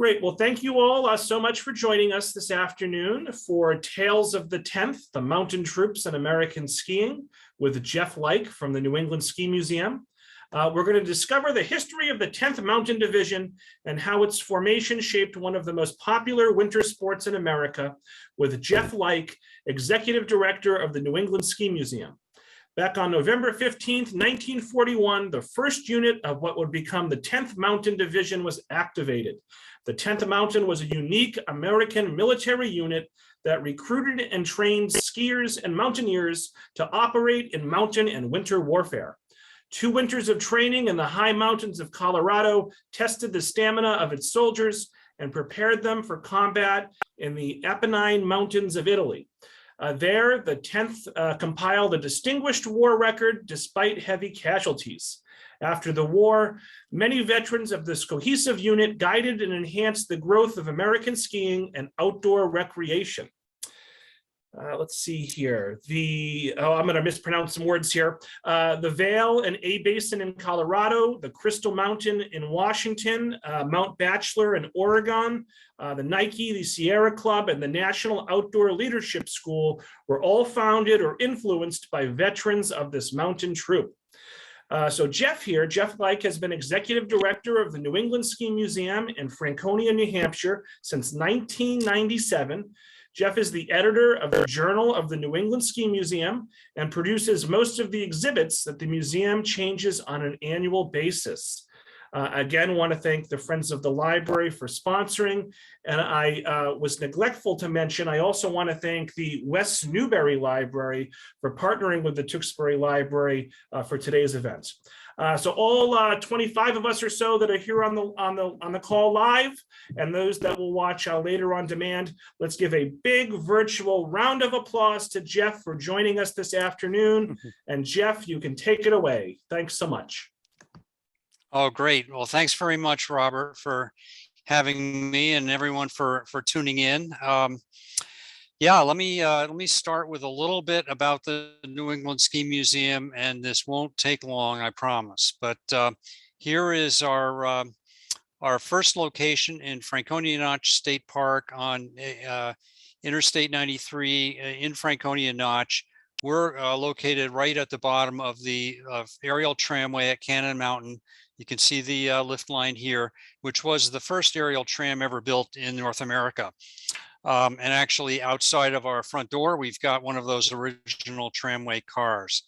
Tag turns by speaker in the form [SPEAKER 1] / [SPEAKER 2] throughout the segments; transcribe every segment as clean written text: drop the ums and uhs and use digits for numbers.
[SPEAKER 1] Great. Well, thank you all so much for joining us this afternoon for Tales of the 10th, the Mountain Troops and American Skiing with Jeff Leich from the New England Ski Museum. We're going to discover the history of the 10th Mountain Division and how its formation shaped one of the most popular winter sports in America with Jeff Leich, Executive Director of the New England Ski Museum. Back on November 15th, 1941, the first unit of what would become the 10th Mountain Division was activated. The 10th Mountain was a unique American military unit that recruited and trained skiers and mountaineers to operate in mountain and winter warfare. 2 winters of training in the high mountains of Colorado tested the stamina of its soldiers and prepared them for combat in the Apennine Mountains of Italy. There, the 10th compiled a distinguished war record despite heavy casualties. After the war, many veterans of this cohesive unit guided and enhanced the growth of American skiing and outdoor recreation. Let's see here. I'm going to mispronounce some words here. The Vail and A-Basin in Colorado, the Crystal Mountain in Washington, Mount Bachelor in Oregon, the Nike, the Sierra Club, and the National Outdoor Leadership School were all founded or influenced by veterans of this mountain troop. So Jeff Leich has been Executive Director of the New England Ski Museum in Franconia, New Hampshire since 1997. Jeff is the editor of the Journal of the New England Ski Museum and produces most of the exhibits that the museum changes on an annual basis. Again, want to thank the Friends of the Library for sponsoring. And I was neglectful to mention, I also want to thank the West Newbury Library for partnering with the Tewksbury Library for today's event. So all 25 of us or so that are here on the call live, and those that will watch later on demand, let's give a big virtual round of applause to Jeff for joining us this afternoon. And Jeff, you can take it away. Thanks so much.
[SPEAKER 2] Oh, great. Well, thanks very much, Robert, for having me and everyone for tuning in. Yeah, let me start with a little bit about the New England Ski Museum, and this won't take long, I promise. But here is our first location in Franconia Notch State Park on Interstate 93 in Franconia Notch. We're located right at the bottom of the aerial tramway at Cannon Mountain. You can see the lift line here, which was the first aerial tram ever built in North America. And actually outside of our front door, we've got one of those original tramway cars.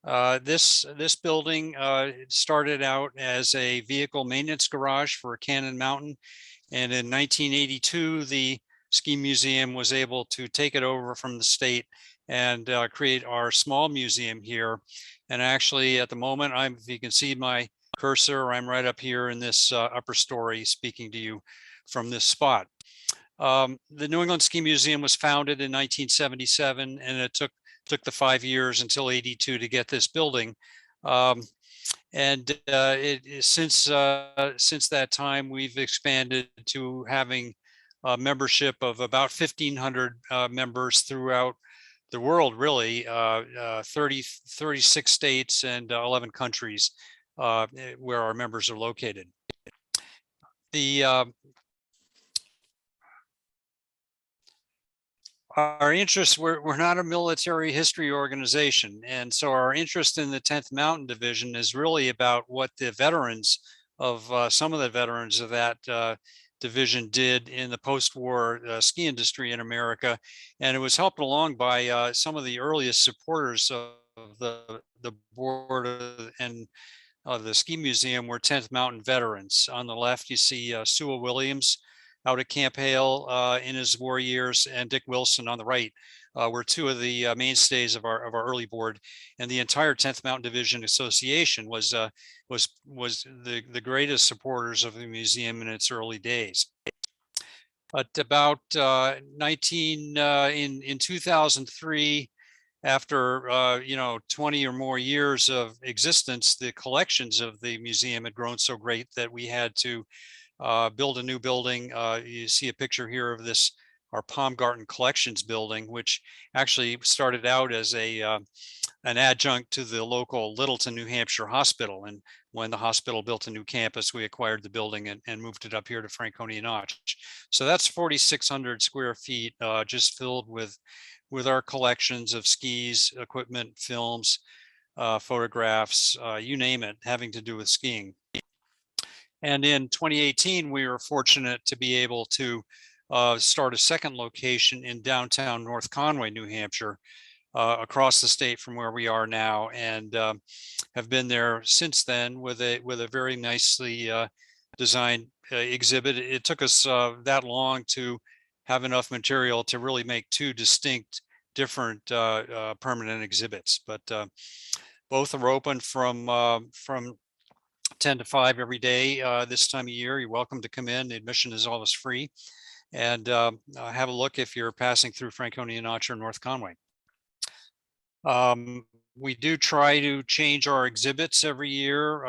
[SPEAKER 2] This building started out as a vehicle maintenance garage for Cannon Mountain. And in 1982, the Ski Museum was able to take it over from the state and create our small museum here. And actually at the moment, if you can see my cursor, I'm right up here in this upper story speaking to you from this spot. The New England Ski Museum was founded in 1977, and it took the 5 years until '82 to get this building. Since that time, we've expanded to having a membership of about 1,500 members throughout the world, really, 36 states and 11 countries where our members are located. Our interests, we're not a military history organization, and so our interest in the 10th Mountain Division is really about what the veterans of some of the veterans of that division did in the post-war ski industry in America, and it was helped along by some of the earliest supporters of the board and the Ski Museum were 10th Mountain veterans. On the left, you see Sewell Williams out at Camp Hale in his war years, and Dick Wilson on the right were 2 of the mainstays of our early board. And the entire 10th Mountain Division Association was the greatest supporters of the museum in its early days. But about in 2003, after 20 or more years of existence, the collections of the museum had grown so great that we had to build a new building. You see a picture here of this, our Palm Garden Collections building, which actually started out as a an adjunct to the local Littleton, New Hampshire hospital. And when the hospital built a new campus, we acquired the building and moved it up here to Franconia Notch. So that's 4,600 square feet, just filled with our collections of skis, equipment, films, photographs, you name it, having to do with skiing. And in 2018, we were fortunate to be able to start a second location in downtown North Conway, New Hampshire, across the state from where we are now, and have been there since then with a very nicely designed exhibit. It took us that long to have enough material to really make two distinct, different permanent exhibits, but both are open from 10 to 5 every day this time of year. You're welcome to come in. The admission is always free, and have a look if you're passing through Franconia Notch or North Conway. We do try to change our exhibits every year.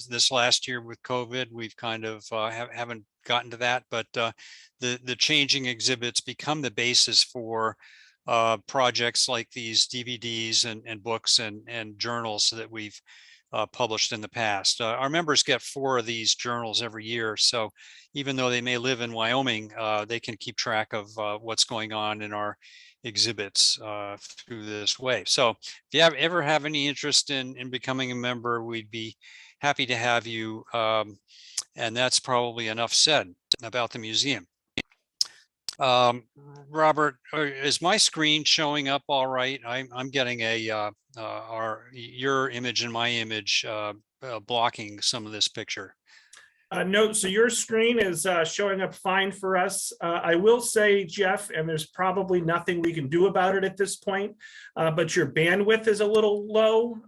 [SPEAKER 2] This last year with COVID, we've kind of haven't gotten to that, but the changing exhibits become the basis for projects like these DVDs and books and journals that we've published in the past. Our members get 4 of these journals every year, so even though they may live in Wyoming, they can keep track of what's going on in our exhibits through this way. So if you ever have any interest in becoming a member, we'd be happy to have you. And that's probably enough said about the museum. Robert, is my screen showing up all right? I'm getting your image and my image blocking some of this picture.
[SPEAKER 1] No, so your screen is showing up fine for us. I will say, Jeff, and there's probably nothing we can do about it at this point, but your bandwidth is a little low.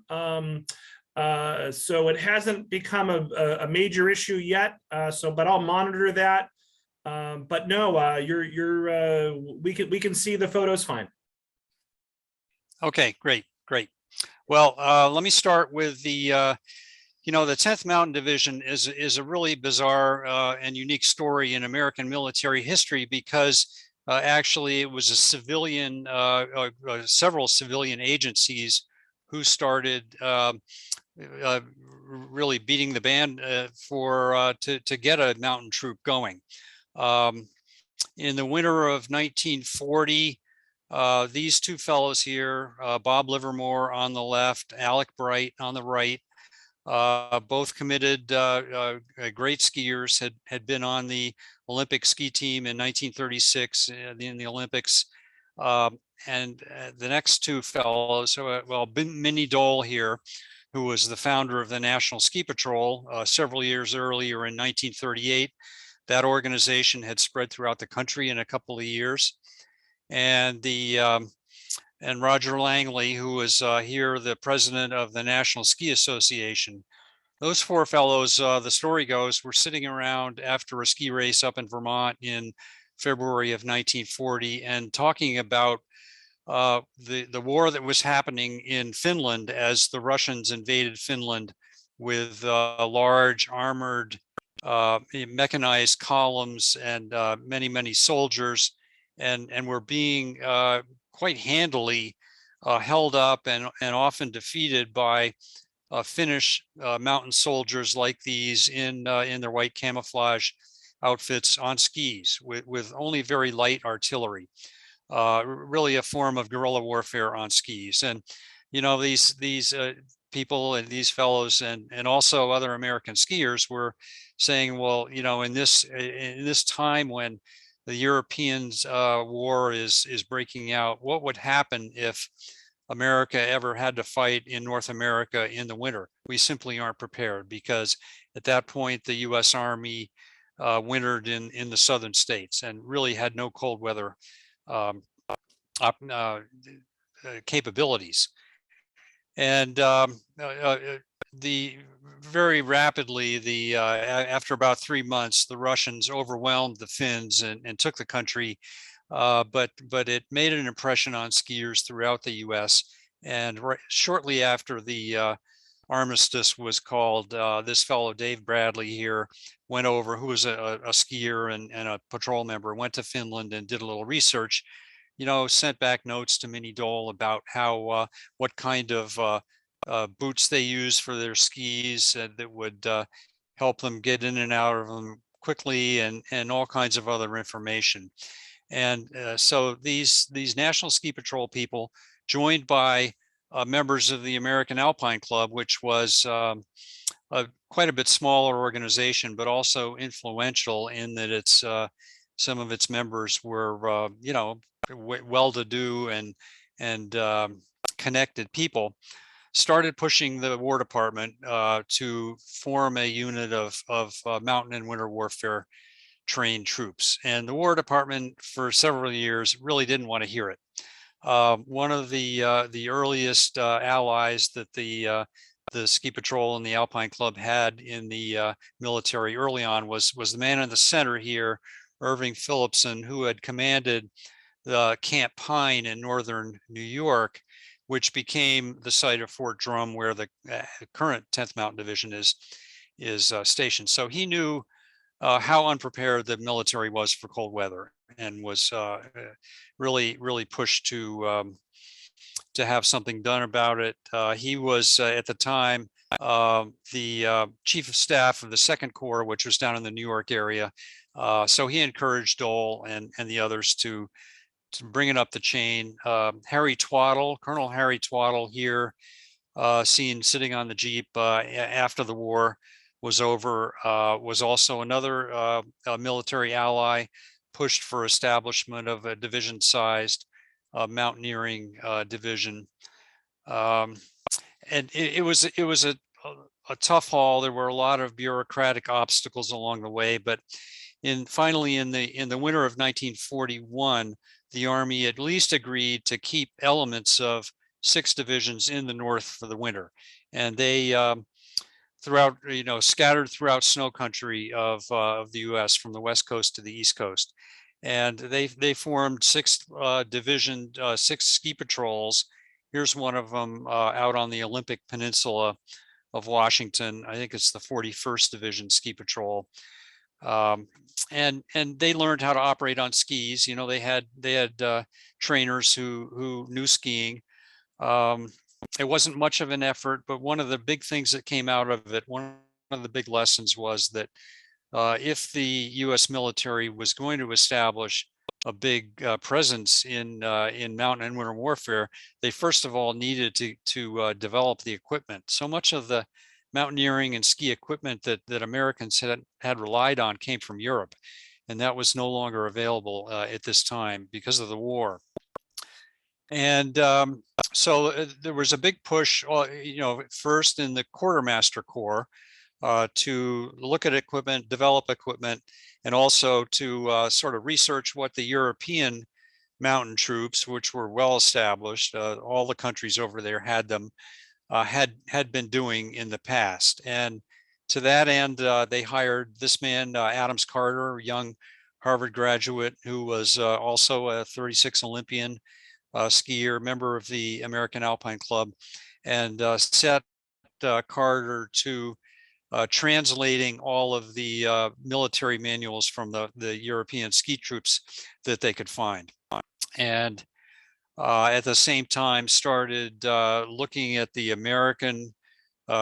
[SPEAKER 1] So it hasn't become a major issue yet. But I'll monitor that. But no, we can see the photos fine.
[SPEAKER 2] Okay, great. Well, let me start with the 10th Mountain Division is a really bizarre and unique story in American military history, because actually it was a civilian, several civilian agencies who started really beating the band to get a mountain troop going. In the winter of 1940, these two fellows here, Bob Livermore on the left, Alec Bright on the right, both committed, great skiers, had been on the Olympic ski team in 1936 in the Olympics. And the next two fellows, Minnie Dole here, who was the founder of the National Ski Patrol several years earlier in 1938. That organization had spread throughout the country in a couple of years. And and Roger Langley, who was here, the president of the National Ski Association. Those 4 fellows, the story goes, were sitting around after a ski race up in Vermont in February of 1940 and talking about the war that was happening in Finland as the Russians invaded Finland with large armored mechanized columns and many soldiers, and were being quite handily held up and often defeated by Finnish mountain soldiers like these in their white camouflage outfits on skis with only very light artillery. Really a form of guerrilla warfare on skis. And these people and these fellows and also other American skiers were saying, well, in this time when the Europeans war is breaking out, what would happen if America ever had to fight in North America in the winter? We simply aren't prepared, because at that point the US Army wintered in the southern states and really had no cold weather capabilities. And very rapidly, after about 3 months, the Russians overwhelmed the Finns and took the country. But it made an impression on skiers throughout the U.S. And shortly after the armistice was called, this fellow Dave Bradley here went over, who was a skier and a patrol member, went to Finland and did a little research, sent back notes to Minnie Dole about how what kind of boots they use for their skis that would help them get in and out of them quickly, and all kinds of other information. And so these National Ski Patrol people, joined by members of the American Alpine Club, which was quite a bit smaller organization, but also influential in that it's some of its members were well-to-do and connected people, started pushing the War Department to form a unit of mountain and winter warfare trained troops. And the War Department for several years really didn't want to hear it. One of the earliest allies that the Ski Patrol and the Alpine Club had in the military early on was the man in the center here, Irving Phillipson, who had commanded the Camp Pine in northern New York, which became the site of Fort Drum, where the current 10th Mountain Division is stationed. So he knew how unprepared the military was for cold weather, and was really pushed to have something done about it. He was at the time the chief of staff of the Second Corps, which was down in the New York area. So he encouraged Dole and the others to bring it up the chain. Harry Twaddle, Colonel Harry Twaddle here, seen sitting on the Jeep after the war was over, was also another military ally, pushed for establishment of a division-sized mountaineering division. And it was a tough haul. There were a lot of bureaucratic obstacles along the way, but finally in the winter of 1941, the Army at least agreed to keep elements of 6 divisions in the north for the winter, and they scattered throughout snow country of the U.S. from the west coast to the east coast, and they formed 6 division 6 ski patrols. Here's one of them out on the Olympic Peninsula of Washington. I think it's the 41st Division Ski Patrol. And they learned how to operate on skis. They had trainers who knew skiing. It wasn't much of an effort, but one of the big things that came out of it, one of the big lessons, was that if the U.S. military was going to establish a big presence in mountain and winter warfare, they first of all needed to develop the equipment. So much of the mountaineering and ski equipment that Americans had relied on came from Europe, and that was no longer available at this time because of the war. And so there was a big push, first in the Quartermaster Corps to look at equipment, develop equipment, and also to sort of research what the European mountain troops, which were well established, all the countries over there had them, had been doing in the past. And to that end, they hired this man, Adams Carter, a young Harvard graduate who was also a 36 Olympian skier, member of the American Alpine Club, and set Carter to translating all of the military manuals from the European ski troops that they could find. And at the same time started looking at the American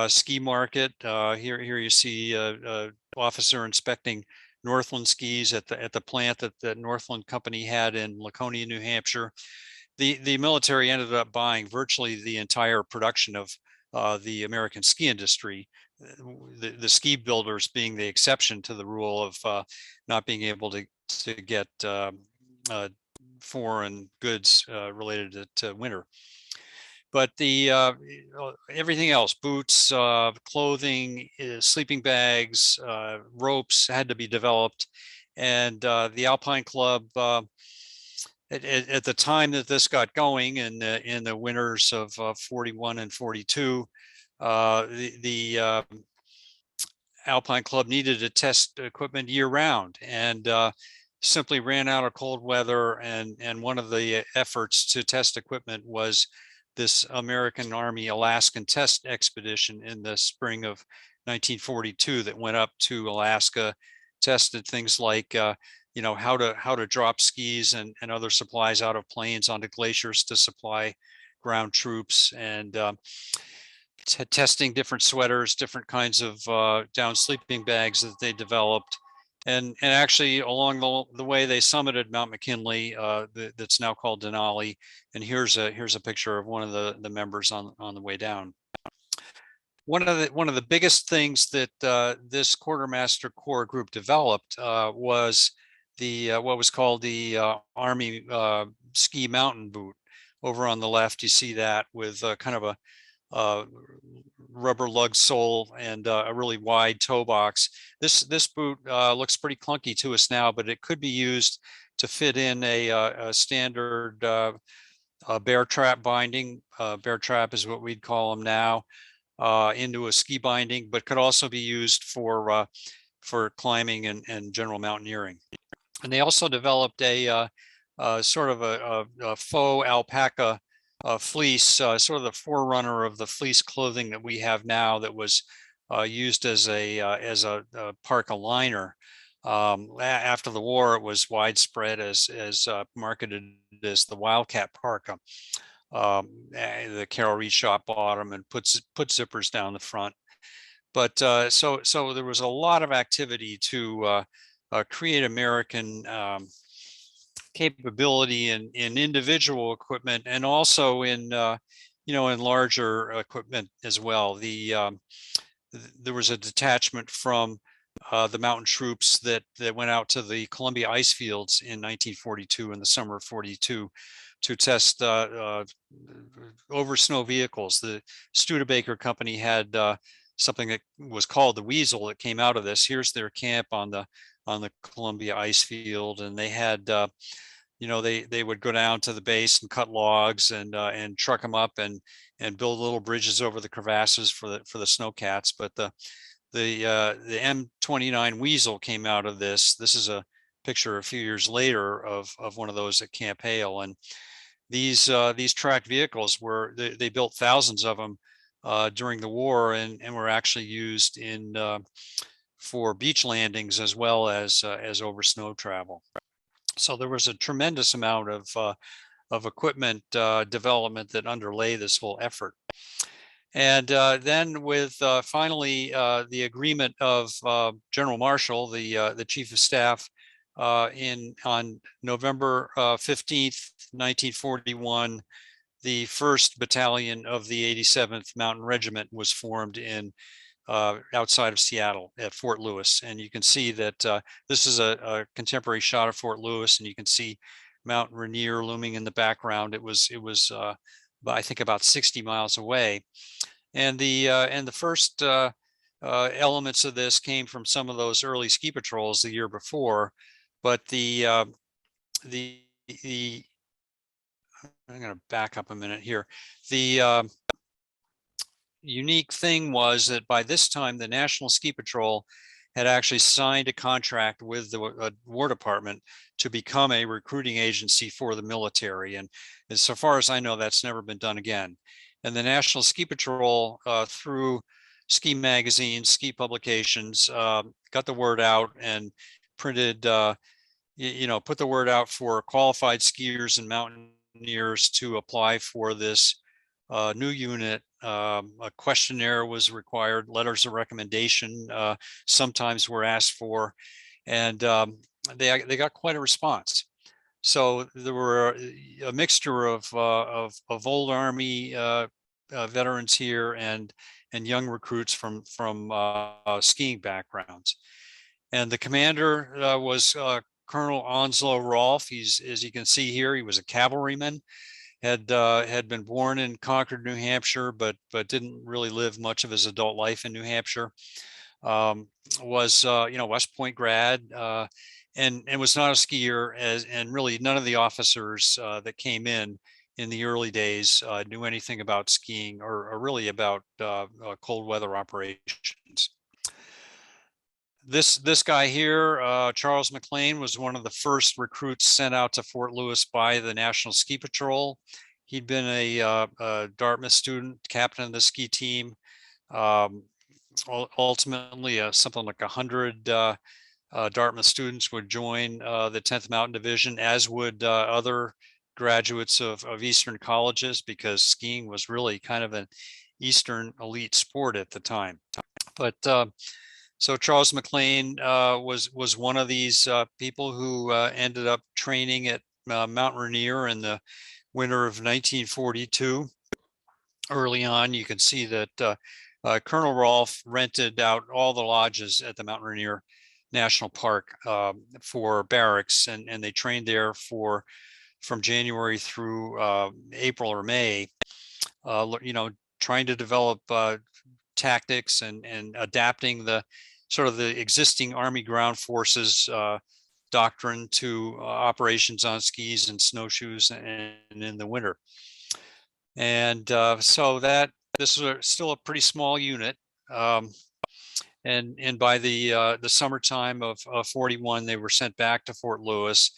[SPEAKER 2] ski market. Here you see an officer inspecting Northland skis at the plant that the Northland Company had in Laconia, New Hampshire. The military ended up buying virtually the entire production of the American ski industry, the ski builders being the exception to the rule of not being able to get foreign goods related to winter. But everything else, boots, clothing, sleeping bags, ropes had to be developed. And the Alpine Club, at the time that this got going in the winters of 41 and 42, the Alpine Club needed to test equipment year round, and simply ran out of cold weather. And one of the efforts to test equipment was this American Army Alaskan test expedition in the spring of 1942 that went up to Alaska, tested things like how to drop skis and other supplies out of planes onto glaciers to supply ground troops, and testing different sweaters, different kinds of down sleeping bags that they developed. And actually along the way they summited Mount McKinley, that's now called Denali. And here's a picture of one of the members on the way down. One of the biggest things that this Quartermaster Corps group developed was what was called the Army ski mountain boot. Over on the left, you see that with kind of a rubber lug sole and a really wide toe box. This boot looks pretty clunky to us now, but it could be used to fit in a standard bear trap binding. Bear trap is what we'd call them now, into a ski binding, but could also be used for climbing and general mountaineering. And they also developed a sort of a faux alpaca fleece, sort of the forerunner of the fleece clothing that we have now, that was used as a parka liner. After the war, it was widespread as marketed as the Wildcat parka. The Carol Reed shop bottom and put zippers down the front. But so there was a lot of activity to create American capability in individual equipment, and also in in larger equipment as well. There was a detachment from the mountain troops that went out to the Columbia ice fields in 1942, in the summer of 42, to test over snow vehicles. The Studebaker Company had something that was called the Weasel that came out of this. Here's their camp on the Columbia ice field, and they had they would go down to the base and cut logs and truck them up and build little bridges over the crevasses for the snowcats. But the M29 Weasel came out of this. This is a picture a few years later of one of those at Camp Hale. And these tracked vehicles they built thousands of them during the war, and were actually used for beach landings as well as over snow travel. So there was a tremendous amount of equipment development that underlay this whole effort. And then with finally the agreement of General Marshall, the Chief of Staff, on November 15th, 1941, the 1st Battalion of the 87th Mountain Regiment was formed in outside of Seattle at Fort Lewis. And you can see that this is a contemporary shot of Fort Lewis, and you can see Mount Rainier looming in the background. It was I think about 60 miles away. And the first elements of this came from some of those early ski patrols the year before. But I'm going to back up a minute here. The unique thing was that by this time, the National Ski Patrol had actually signed a contract with the War Department to become a recruiting agency for the military. And so far as I know, that's never been done again. And the National Ski Patrol, through ski magazines, ski publications, got the word out and printed, put the word out for qualified skiers and mountaineers to apply for this new unit. A questionnaire was required, letters of recommendation sometimes were asked for, and they got quite a response. So there were a mixture of old Army veterans here and young recruits from skiing backgrounds. And the commander was Colonel Onslow Rolfe. He's, as you can see here, he was a cavalryman. Had been born in Concord, New Hampshire, but didn't really live much of his adult life in New Hampshire. Was West Point grad, and was not a skier, and really none of the officers that came in the early days knew anything about skiing or really about cold weather operations. This guy here, Charles Mclean, was one of the first recruits sent out to Fort Lewis by the National Ski Patrol. He'd been a Dartmouth student, captain of the ski team. Ultimately, something like 100 Dartmouth students would join the 10th Mountain Division, as would other graduates of Eastern colleges, because skiing was really kind of an Eastern elite sport at the time. But so Charles Mclean was one of these people who ended up training at Mount Rainier in the winter of 1942. Early on, you can see that Colonel Rolfe rented out all the lodges at the Mount Rainier National Park for barracks, and they trained there from January through April or May, trying to develop tactics and adapting the sort of the existing Army ground forces doctrine to operations on skis and snowshoes and in the winter. And so this was still a pretty small unit. And by the summertime of 41, they were sent back to Fort Lewis.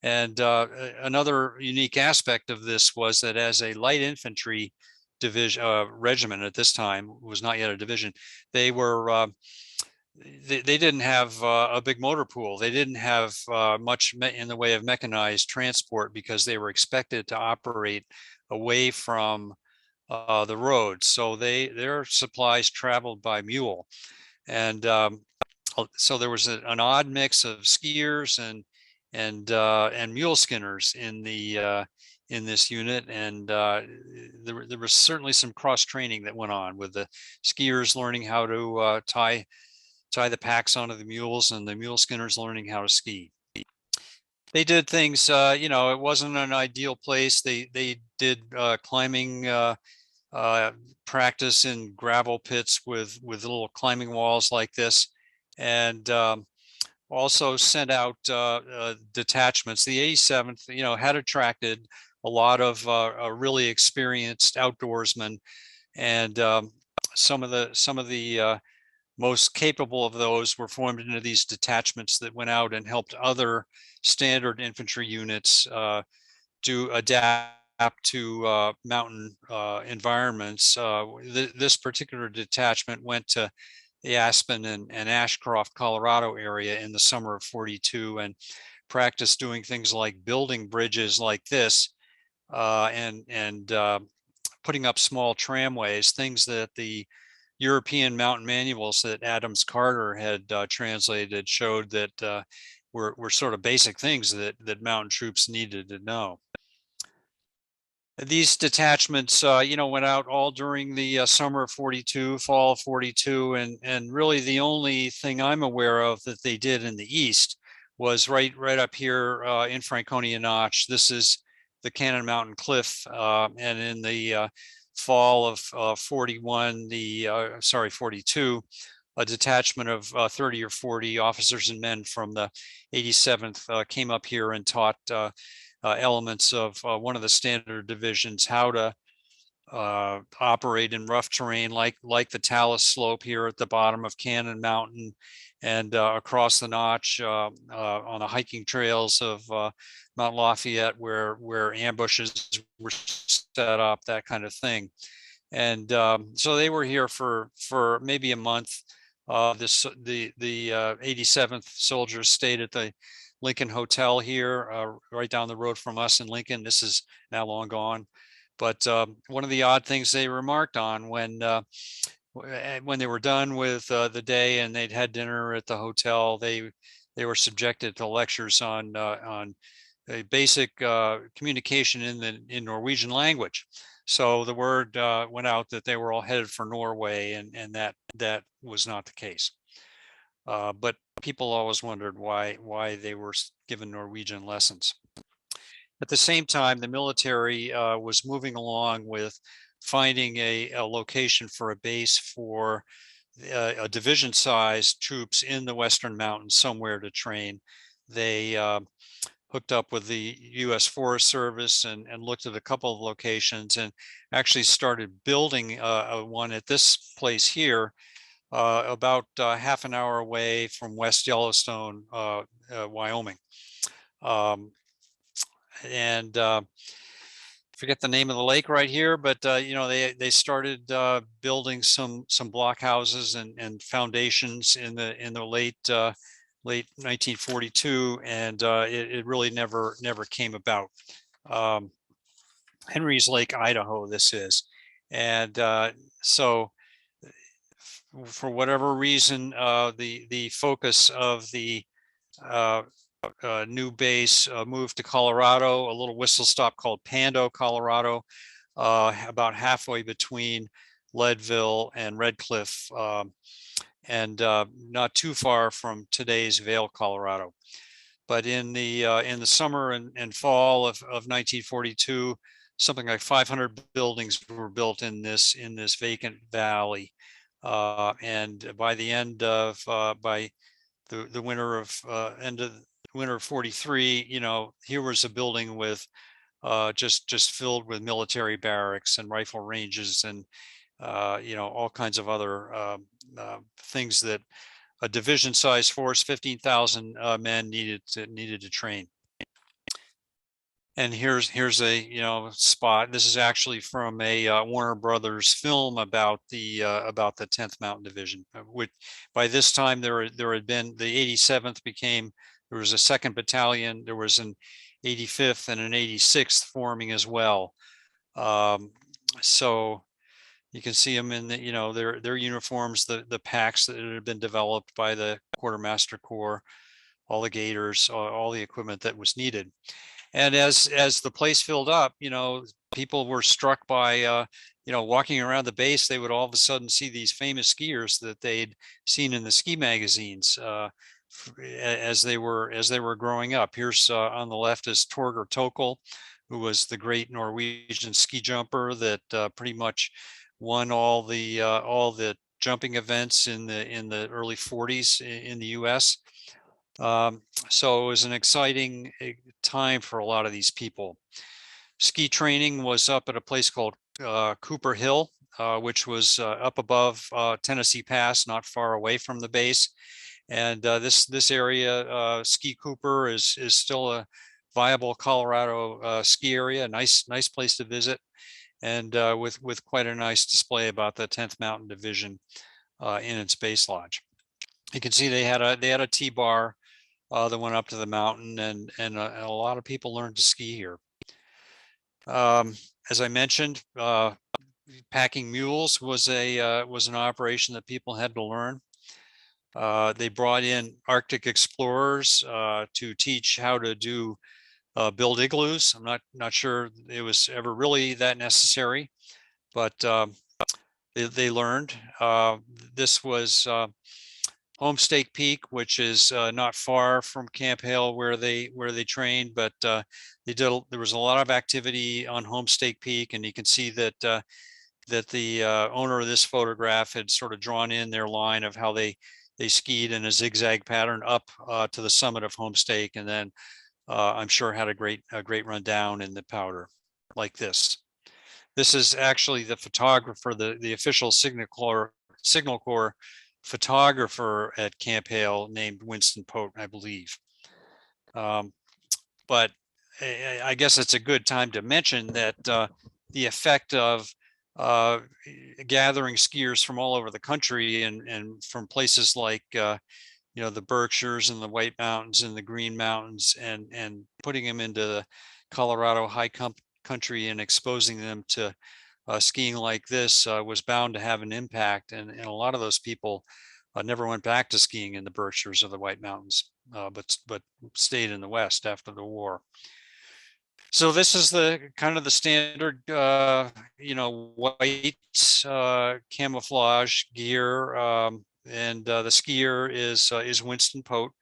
[SPEAKER 2] And another unique aspect of this was that as a light infantry division regiment at this time, was not yet a division, they were they didn't have a big motor pool. They didn't have much in the way of mechanized transport, because they were expected to operate away from the road. So their supplies traveled by mule. And so there was an odd mix of skiers and mule skinners in this unit, and there was certainly some cross training that went on, with the skiers learning how to tie the packs onto the mules, and the mule skinners learning how to ski. They did things, it wasn't an ideal place. They did climbing practice in gravel pits with little climbing walls like this, and also sent out detachments. The 87th, had attracted a lot of really experienced outdoorsmen, and some of the most capable of those were formed into these detachments that went out and helped other standard infantry units to adapt to mountain environments. This particular detachment went to the Aspen and Ashcroft, Colorado area in the summer of 42, and practiced doing things like building bridges like this, and putting up small tramways, things that the European mountain manuals that Adams Carter had translated showed that were sort of basic things that mountain troops needed to know. These detachments, went out all during the summer of 42, fall of 42, and really the only thing I'm aware of that they did in the east was right up here in Franconia Notch. This is the Cannon Mountain Cliff, and in the fall of 42, a detachment of 30 or 40 officers and men from the 87th came up here and taught elements of one of the standard divisions how to operate in rough terrain, like the talus slope here at the bottom of Cannon Mountain, and across the Notch on the hiking trails of Mount Lafayette, where ambushes were set up, that kind of thing. And so they were here for maybe a month. The 87th soldiers stayed at the Lincoln Hotel here, right down the road from us in Lincoln. This is now long gone. But one of the odd things they remarked on when they were done with the day and they'd had dinner at the hotel, they were subjected to lectures on a basic communication in Norwegian language. So the word went out that they were all headed for Norway, and that was not the case. But people always wondered why they were given Norwegian lessons. At the same time, the military was moving along with finding a location for a base for a division-sized troops in the Western Mountains, somewhere to train. They hooked up with the U.S. Forest Service and looked at a couple of locations, and actually started building one at this place here, about half an hour away from West Yellowstone, Wyoming. And forget the name of the lake right here, but they started building some blockhouses and foundations in the late late 1942, and it really never came about. Henry's Lake, Idaho, this is. And so for whatever reason, the focus of the new base moved to Colorado, a little whistle stop called Pando, Colorado, about halfway between Leadville and Red Cliff, and not too far from today's Vail, Colorado. But in the summer and fall of 1942, something like 500 buildings were built in this vacant valley. And by the end of by the winter of end of winter of 43, you know, here was a building with just filled with military barracks and rifle ranges and you know, all kinds of other things that a division-sized force, 15,000 men needed to train. And here's a, you know, spot. This is actually from a Warner Brothers film about the 10th Mountain Division. Which by this time there had been the 87th became, there was a 2nd Battalion, there was an 85th and an 86th forming as well. So you can see them in the, you know, their uniforms, the packs that had been developed by the Quartermaster Corps, all the gaiters, all the equipment that was needed. And as the place filled up, you know, people were struck by, you know, walking around the base, they would all of a sudden see these famous skiers that they'd seen in the ski magazines as they were growing up. Here's on the left is Torger Tokel, who was the great Norwegian ski jumper that pretty much won all the jumping events in the early 40s in the U.S. So it was an exciting time for a lot of these people. Ski training was up at a place called Cooper Hill, which was up above Tennessee Pass, not far away from the base. And this area, Ski Cooper, is still a viable Colorado ski area, a nice place to visit, and with quite a nice display about the 10th Mountain Division in its base lodge. You can see they had a T-bar that went up to the mountain, and a lot of people learned to ski here. As I mentioned, packing mules was an operation that people had to learn. They brought in Arctic explorers to teach how to build igloos. I'm not sure it was ever really that necessary, but they learned. This was Homestake Peak, which is not far from Camp Hale where they trained, but there was a lot of activity on Homestake Peak, and you can see that the owner of this photograph had sort of drawn in their line of how they skied in a zigzag pattern up to the summit of Homestake, and then I'm sure had a great run down in the powder like this. This is actually the photographer, the official Signal Corps photographer at Camp Hale, named Winston Pote, I believe. But I guess it's a good time to mention that the effect of gathering skiers from all over the country and from places like you know, the Berkshires and the White Mountains and the Green Mountains, and putting them into the Colorado high country and exposing them to skiing like this was bound to have an impact. And a lot of those people never went back to skiing in the Berkshires or the White Mountains, but stayed in the West after the war. So this is the kind of the standard, you know, white camouflage gear, and the skier is Winston Pote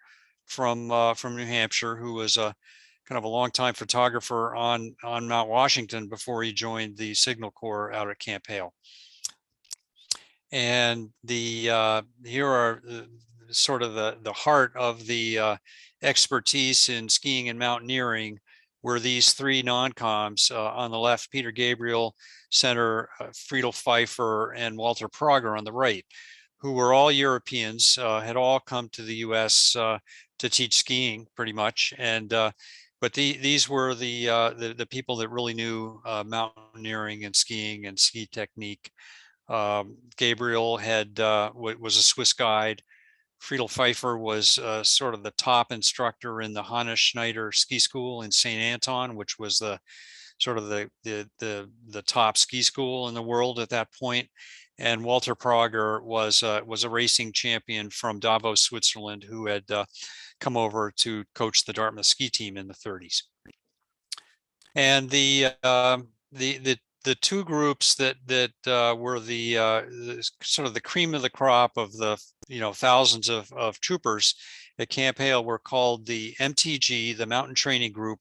[SPEAKER 2] from New Hampshire, who was a kind of a longtime photographer on Mount Washington before he joined the Signal Corps out at Camp Hale. And here are sort of the heart of the expertise in skiing and mountaineering were these three non-coms. On the left, Peter Gabriel, center, Friedel Pfeiffer, and Walter Prager on the right, who were all Europeans, had all come to the US to teach skiing pretty much. And but these were the people that really knew mountaineering and skiing and ski technique. Gabriel was a Swiss guide. Friedel Pfeiffer was sort of the top instructor in the Herbert Schneider ski school in St. Anton, which was the sort of the top ski school in the world at that point. And Walter Prager was a racing champion from Davos, Switzerland, who had come over to coach the Dartmouth ski team in the 30s. And the two groups that were the sort of the cream of the crop of the thousands of troopers at Camp Hale were called the MTG, the Mountain Training Group,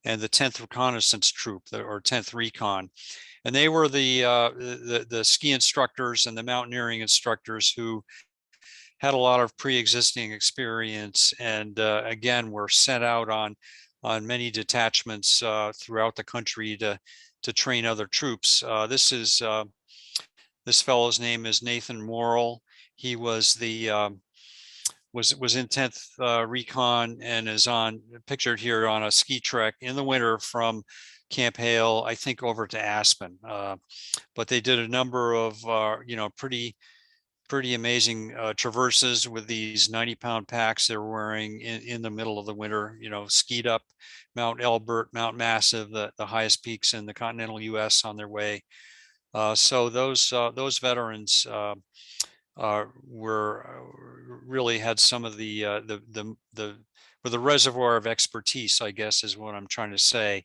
[SPEAKER 2] and the 10th Reconnaissance Troop, or 10th Recon. And they were the ski instructors and the mountaineering instructors who had a lot of pre-existing experience, and again were sent out on many detachments throughout the country to train other troops. This fellow's name is Nathan Morrell. He was the was in 10th Recon and is pictured here on a ski trek in the winter from Camp Hale, I think, over to Aspen. But they did a number of pretty amazing traverses with these 90-pound packs they were wearing in the middle of the winter, skied up Mount Elbert, Mount Massive, the highest peaks in the continental US on their way. So those veterans really had some of the reservoir of expertise, I guess is what I'm trying to say,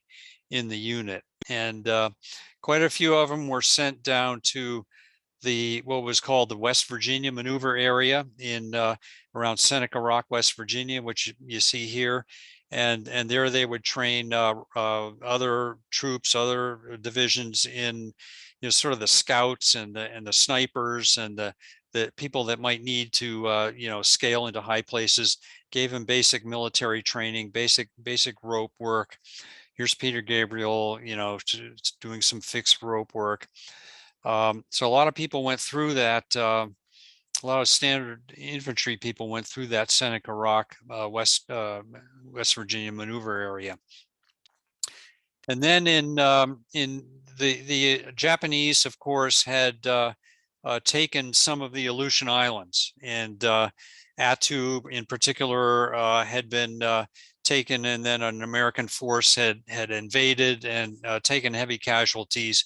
[SPEAKER 2] in the unit. And quite a few of them were sent down to what was called the West Virginia maneuver area in around Seneca Rock, West Virginia, which you see here. And there they would train other troops, other divisions in sort of the scouts and the snipers and the people that might need to scale into high places. Gave them basic military training, basic rope work. Here's Peter Gabriel, doing some fixed rope work. So a lot of people went through that. A lot of standard infantry people went through that Seneca Rock, West Virginia maneuver area. And then in the Japanese, of course, had taken some of the Aleutian Islands, and Attu in particular had been taken, and then an American force had invaded and taken heavy casualties.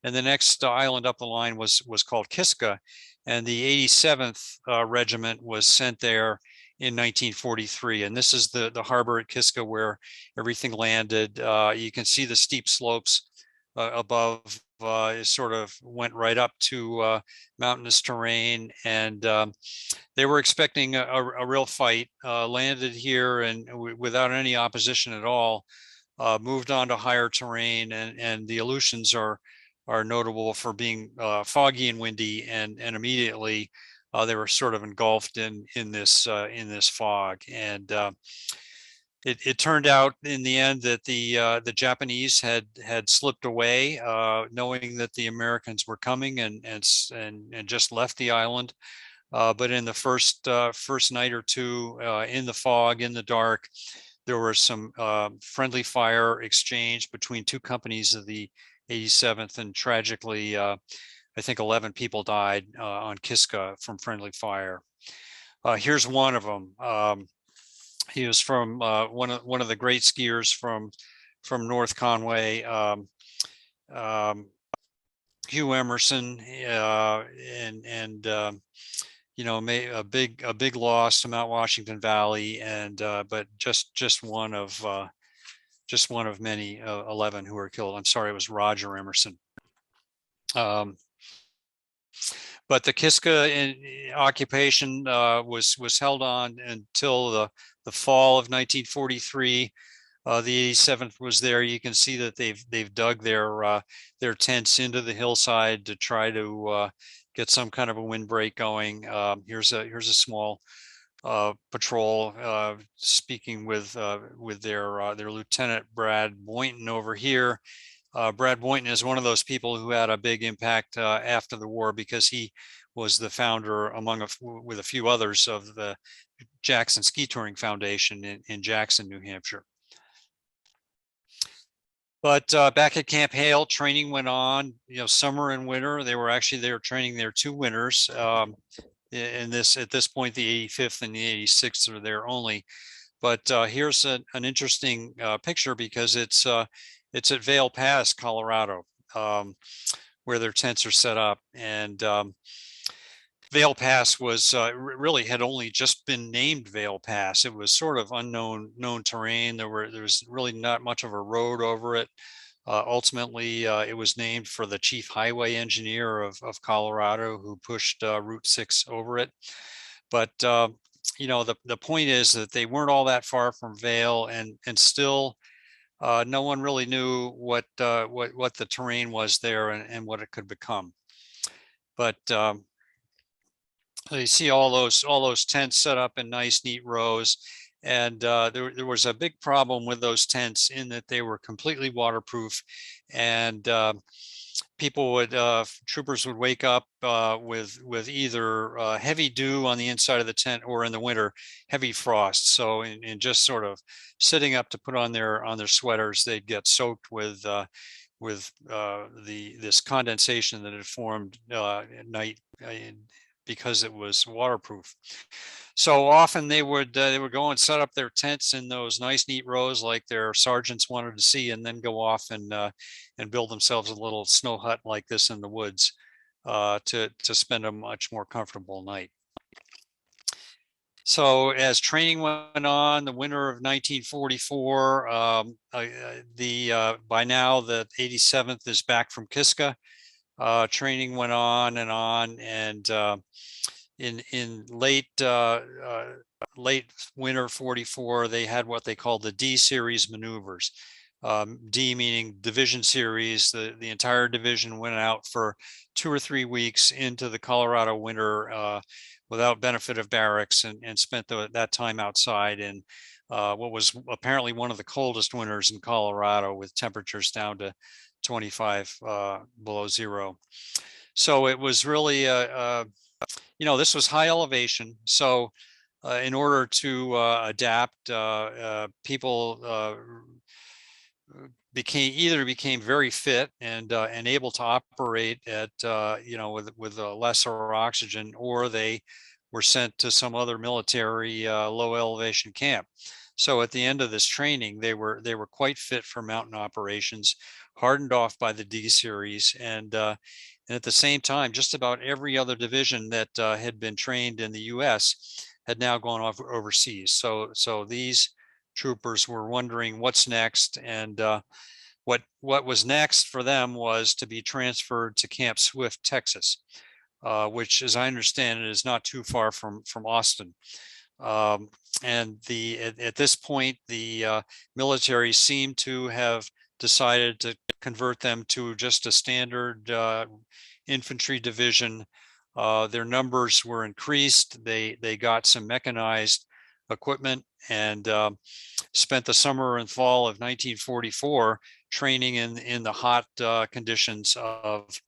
[SPEAKER 2] And the next island up the line was called Kiska, and the 87th Regiment was sent there in 1943. And this is the harbor at Kiska where everything landed. You can see the steep slopes above. It sort of went right up to mountainous terrain, and they were expecting a real fight. Landed here and without any opposition at all. Moved on to higher terrain, and the Aleutians are notable for being foggy and windy, and immediately they were sort of engulfed in this fog. And it turned out in the end that the Japanese had slipped away, knowing that the Americans were coming, and just left the island. But in the first night or two, in the fog, in the dark, there was some friendly fire exchange between two companies of the 87th, and tragically, I think 11 people died on Kiska from friendly fire. Here's one of them. He was from one of the great skiers from North Conway, Hugh Emerson, and made a big loss to Mount Washington Valley, and but just one of many 11 who were killed. I'm sorry, it was Roger Emerson. But the Kiska occupation was held on until the fall of 1943. The 87th was there. You can see that they've dug their tents into the hillside to try to get some kind of a windbreak going. Here's a small patrol speaking with their Lieutenant Brad Boynton over here. Brad Boynton is one of those people who had a big impact after the war, because he was the founder, with a few others, of the Jackson Ski Touring Foundation in Jackson, New Hampshire. But back at Camp Hale, training went on, summer and winter. They were training there 2 winters. in this, at this point, the 85th and the 86th are there only. But here's an interesting picture, because it's at Vail Pass, Colorado, where their tents are set up. And Vail Pass was really had only just been named Vail Pass. It was sort of known terrain. There was really not much of a road over it. Ultimately, it was named for the chief highway engineer of Colorado, who pushed Route 6 over it. But you know, the point is that they weren't all that far from Vail, and still no one really knew what the terrain was there, and what it could become. But you see all those tents set up in nice, neat rows. And there was a big problem with those tents, in that they were completely waterproof. And troopers would wake up with either heavy dew on the inside of the tent, or in the winter, heavy frost. So in just sort of sitting up to put on their sweaters, they'd get soaked with this condensation that had formed at night, because it was waterproof. So often they would go and set up their tents in those nice, neat rows like their sergeants wanted to see, and then go off and build themselves a little snow hut like this in the woods to spend a much more comfortable night. So as training went on, the winter of 1944, by now the 87th is back from Kiska. Training went on, and in late winter 44, they had what they called the D series maneuvers. D meaning division series. The entire division went out for 2 or 3 weeks into the Colorado winter without benefit of barracks, and spent that time outside in what was apparently one of the coldest winters in Colorado, with temperatures down to 25 below zero. So it was really you know, this was high elevation. So in order to adapt, people became very fit and able to operate at you know, with lesser oxygen, or they were sent to some other military low elevation camp. So at the end of this training, they were quite fit for mountain operations, hardened off by the D series. And at the same time, just about every other division that had been trained in the U.S. had now gone off overseas. So these troopers were wondering what's next. And what was next for them was to be transferred to Camp Swift, Texas, which, as I understand it, is not too far from Austin. And at this point, the military seemed to have decided to convert them to just a standard infantry division. Their numbers were increased. They got some mechanized equipment, and spent the summer and fall of 1944 training in the hot conditions of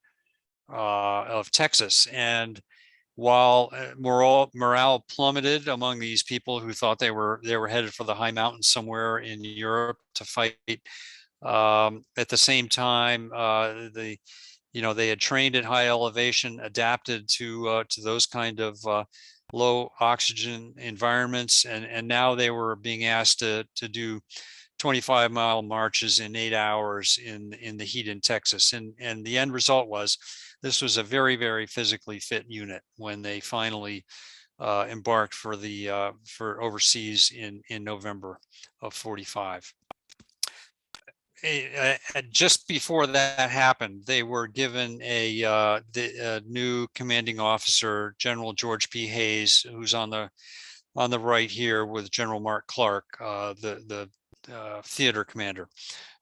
[SPEAKER 2] Texas. And while morale plummeted among these people who thought they were headed for the high mountains somewhere in Europe to fight, at the same time, they had trained at high elevation, adapted to those kind of low oxygen environments, and now they were being asked to do 25-mile marches in 8 hours in the heat in Texas. And the end result was, this was a very, very physically fit unit when they finally embarked for overseas in November of 45. Just before that happened, they were given a new commanding officer, General George P. Hayes, who's on the right here with General Mark Clark, the theater commander.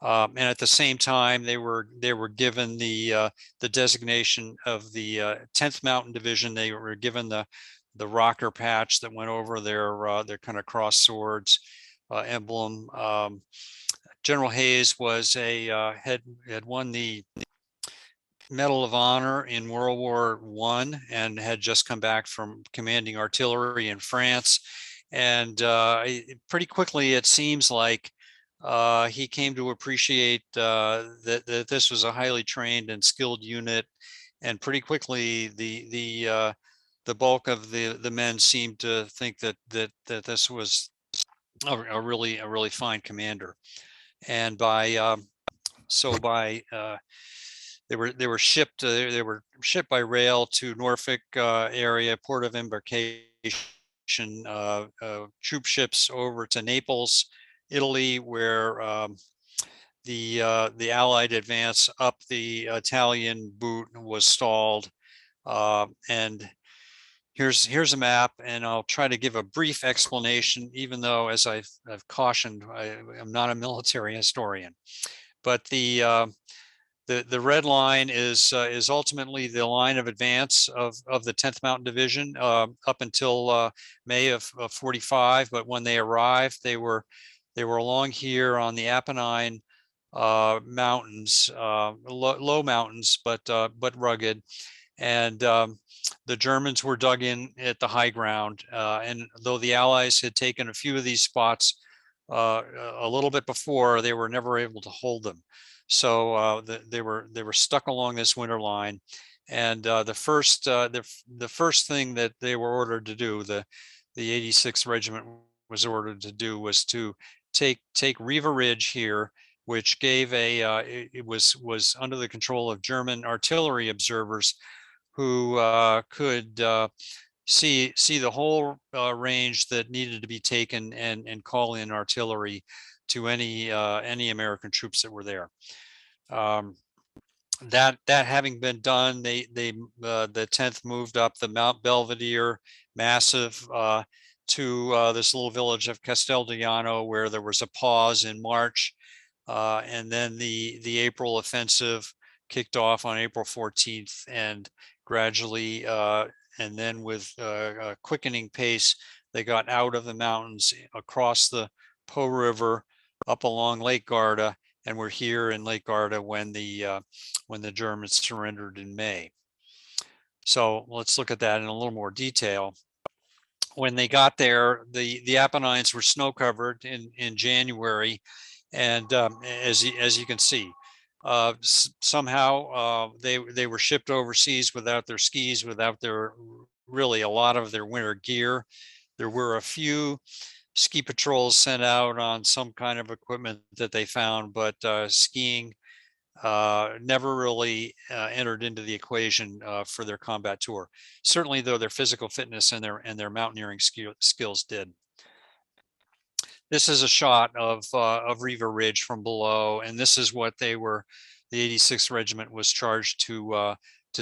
[SPEAKER 2] And at the same time, they were given the designation of the 10th Mountain Division. They were given the rocker patch that went over their kind of cross swords emblem. General Hayes was had won the Medal of Honor in World War I, and had just come back from commanding artillery in France. And pretty quickly, it seems like he came to appreciate that this was a highly trained and skilled unit. And pretty quickly, the the bulk of the men seemed to think that this was a really fine commander. And by they were shipped by rail to Norfolk area, port of embarkation, troop ships over to Naples, Italy, where the Allied advance up the Italian boot was stalled. And here's a map, and I'll try to give a brief explanation, even though, as I've cautioned, I am not a military historian. But the red line is ultimately the line of advance of the 10th Mountain Division up until May of 45. But when they arrived, they were along here on the Apennine Mountains, low mountains, but rugged. And the Germans were dug in at the high ground. And though the Allies had taken a few of these spots a little bit before, they were never able to hold them. So they were stuck along this winter line. And the first thing that they were ordered to do, the 86th Regiment was ordered to do, was to take Riva Ridge here, which gave it was under the control of German artillery observers who could see the whole range that needed to be taken and call in artillery to any American troops that were there. That having been done, the 10th moved up the Mount Belvedere massive to this little village of Casteldellano, where there was a pause in March, and then the April offensive kicked off on April 14th, and gradually and then with a quickening pace, they got out of the mountains, across the Po River, up along Lake Garda, and we're here in Lake Garda when the Germans surrendered in May. So let's look at that in a little more detail. When they got there, the Apennines were snow covered in January, and as you can see, somehow they were shipped overseas without their skis, without really a lot of their winter gear. There were a few ski patrols sent out on some kind of equipment that they found, but skiing never really entered into the equation for their combat tour. Certainly, though, their physical fitness and their mountaineering skills did. This is a shot of Riva Ridge from below, and this is what the 86th Regiment was charged to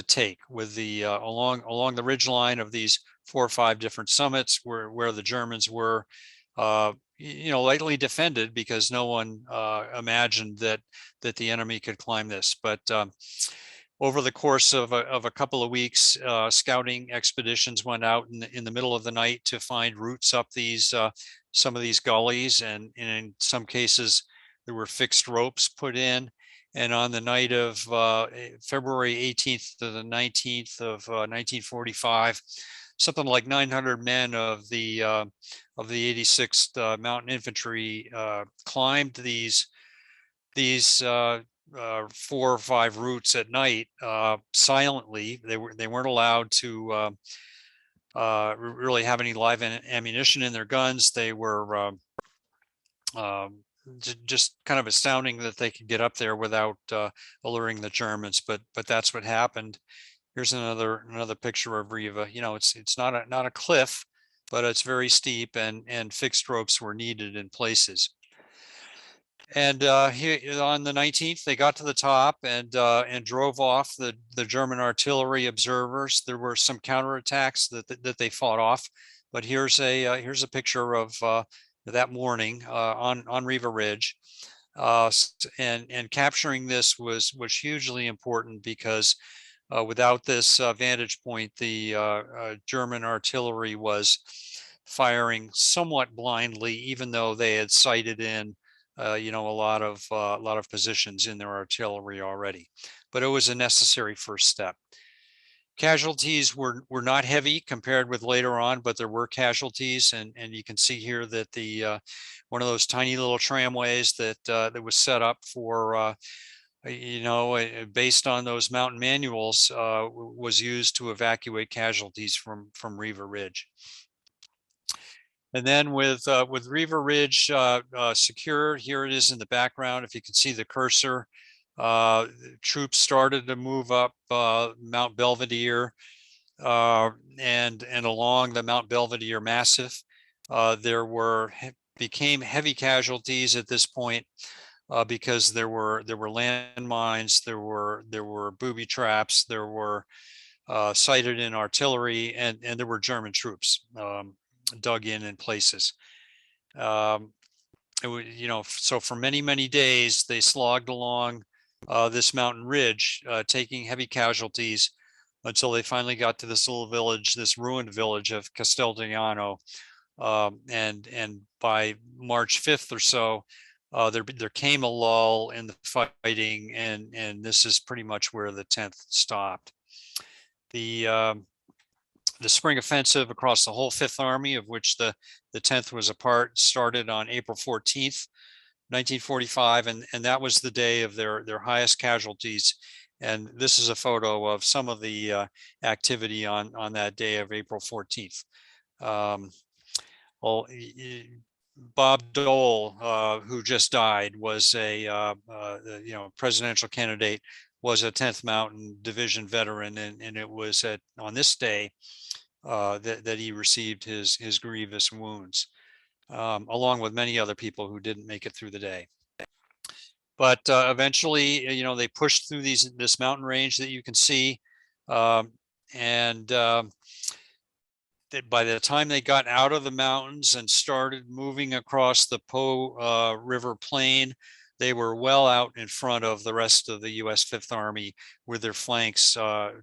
[SPEAKER 2] take, with the along the ridge line of these 4 or 5 different summits where the Germans were lightly defended, because no one imagined that the enemy could climb this. But over the course of a couple of weeks, scouting expeditions went out in the middle of the night to find routes up some of these gullies, and in some cases there were fixed ropes put in. And on the night of February 18th to the 19th of 1945, something like 900 men of the 86th Mountain Infantry climbed these 4 or 5 routes at night silently. They weren't allowed to really have any live ammunition in their guns. They were just kind of astounding that they could get up there without alluring the Germans, but that's what happened. Here's another picture of Riva. It's not a cliff, but it's very steep, and fixed ropes were needed in places. And here on the 19th, they got to the top and drove off the German artillery observers. There were some counterattacks that they fought off, but here's a picture of that morning on Riva Ridge, and capturing this was hugely important, because without this vantage point, the German artillery was firing somewhat blindly, even though they had sighted in a lot of positions in their artillery already. But it was a necessary first step. Casualties were not heavy compared with later on, but there were casualties, and you can see here that the one of those tiny little tramways that was set up for based on those mountain manuals, was used to evacuate casualties from Riva Ridge. And then with Riva Ridge secure, here it is in the background. If you can see the cursor, troops started to move up Mount Belvedere and along the Mount Belvedere Massif. There became heavy casualties at this point because there were landmines, there were booby traps, there were sighted in artillery, and there were German troops dug in places. So for many days they slogged along this mountain ridge, taking heavy casualties until they finally got to this little village, this ruined village of Casteldiano. And by March 5th or so, there came a lull in the fighting, and this is pretty much where the 10th stopped. The spring offensive across the whole Fifth Army, of which the 10th was a part, started on April 14th, 1945, and that was the day of their highest casualties. And this is a photo of some of the activity on that day of April 14th. Well, Bob Dole, who just died, was a presidential candidate, was a 10th Mountain Division veteran, and it was on this day that he received his grievous wounds, along with many other people who didn't make it through the day. But eventually, they pushed through this mountain range that you can see, and by the time they got out of the mountains and started moving across the Po River Plain, they were well out in front of the rest of the U.S. Fifth Army, with their flanks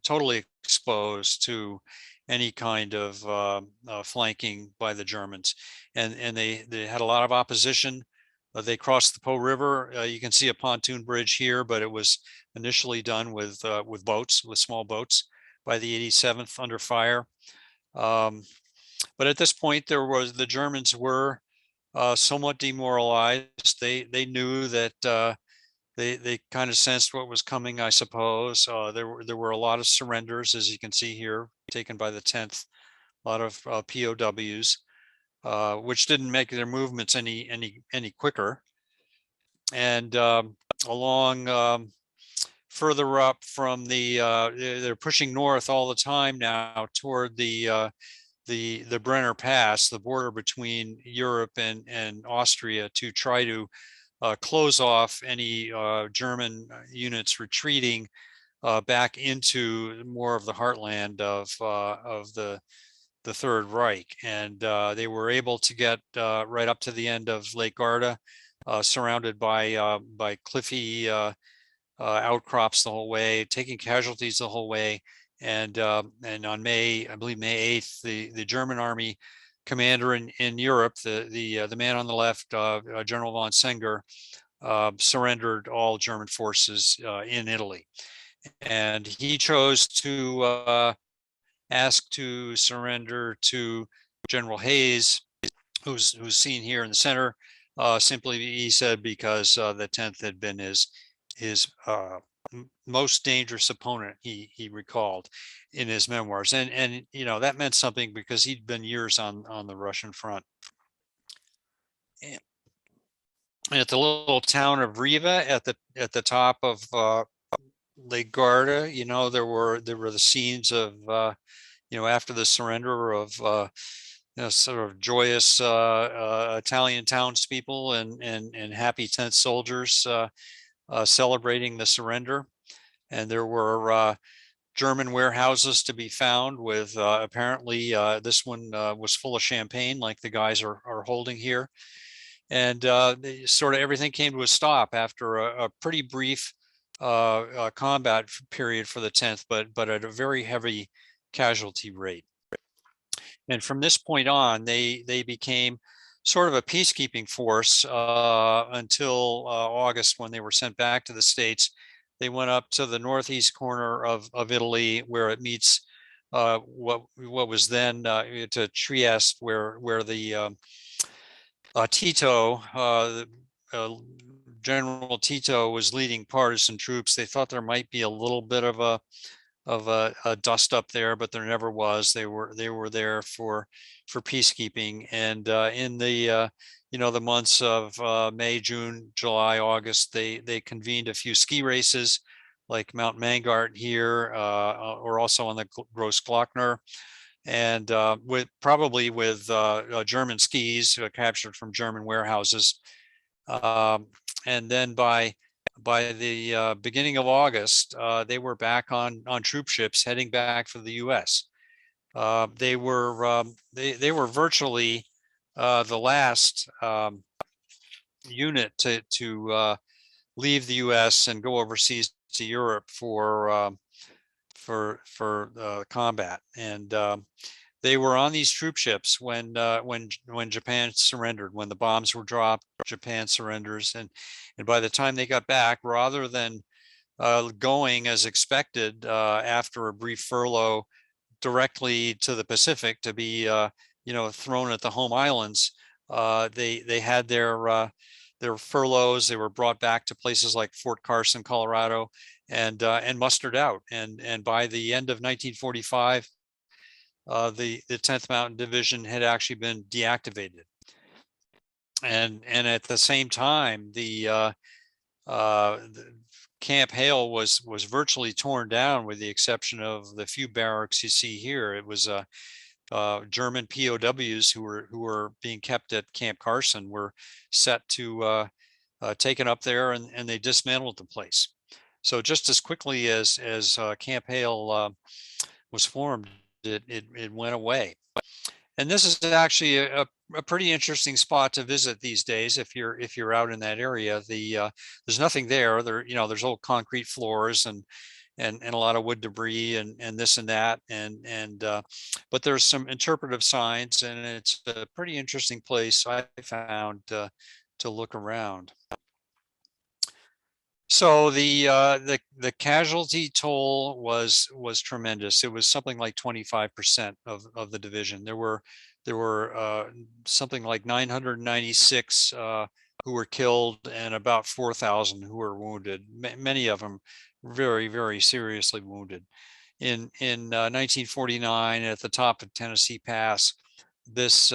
[SPEAKER 2] totally exposed to any kind of flanking by the Germans. And they had a lot of opposition. They crossed the Po River. You can see a pontoon bridge here, but it was initially done with boats, with small boats, by the 87th under fire. But at this point, the Germans were somewhat demoralized. They knew that they kind of sensed what was coming, I suppose. There were a lot of surrenders, as you can see here, taken by the 10th. A lot of POWs, which didn't make their movements any quicker. And along further up from they're pushing north all the time now toward the Brenner Pass, the border between Europe and Austria, to try to close off any German units retreating back into more of the heartland of the Third Reich. And they were able to get right up to the end of Lake Garda, surrounded by cliffy outcrops the whole way, taking casualties the whole way. And on I believe May 8th, the German army commander in Europe, the man on the left, General von Senger, surrendered all German forces in Italy. And he chose to ask to surrender to General Hayes, who's seen here in the center. Simply, he said, because the 10th had been his most dangerous opponent, he recalled in his memoirs, and that meant something, because he'd been years on the Russian front. And at the little town of Riva, at the top of Lake Garda, there were the scenes of after the surrender of sort of joyous Italian townspeople and happy 10th soldiers celebrating the surrender. And there were German warehouses to be found with apparently this one was full of champagne, like the guys are holding here. And sort of everything came to a stop after a pretty brief combat period for the 10th, but at a very heavy casualty rate. And from this point on, they became sort of a peacekeeping force until August, when they were sent back to the States. They went up to the northeast corner of Italy, where it meets what was then to Trieste, where the Tito, General Tito was leading partisan troops, they thought there might be a little bit of a dust up there, but there never was. They were there for peacekeeping. And in the the months of May, June, July, August, they convened a few ski races like Mount Mangart here, or also on the Grossglockner, and probably with German skis captured from German warehouses. And then by the beginning of August, they were back on troop ships heading back for the U.S. They were virtually the last unit to leave the U.S. and go overseas to Europe for combat. And they were on these troop ships when Japan surrendered. When the bombs were dropped, Japan surrenders, and by the time they got back, rather than going as expected after a brief furlough directly to the Pacific to be thrown at the home islands, they had their furloughs. They were brought back to places like Fort Carson, Colorado, and mustered out. And by the end of 1945, the 10th Mountain Division had actually been deactivated. And at the same time, the Camp Hale was virtually torn down, with the exception of the few barracks you see here. It was German POWs who were being kept at Camp Carson were set to taken up there, and they dismantled the place. So just as quickly as Camp Hale was formed, it went away. And this is actually a pretty interesting spot to visit these days if you're out in that area. There's nothing there. There's old concrete floors and a lot of wood debris and this and that, but there's some interpretive signs, and it's a pretty interesting place I found to look around. So the casualty toll was tremendous. It was something like 25% of the division. There were something like 996 who were killed, and about 4,000 who were wounded. Many of them very, very seriously wounded. In 1949, at the top of Tennessee Pass, this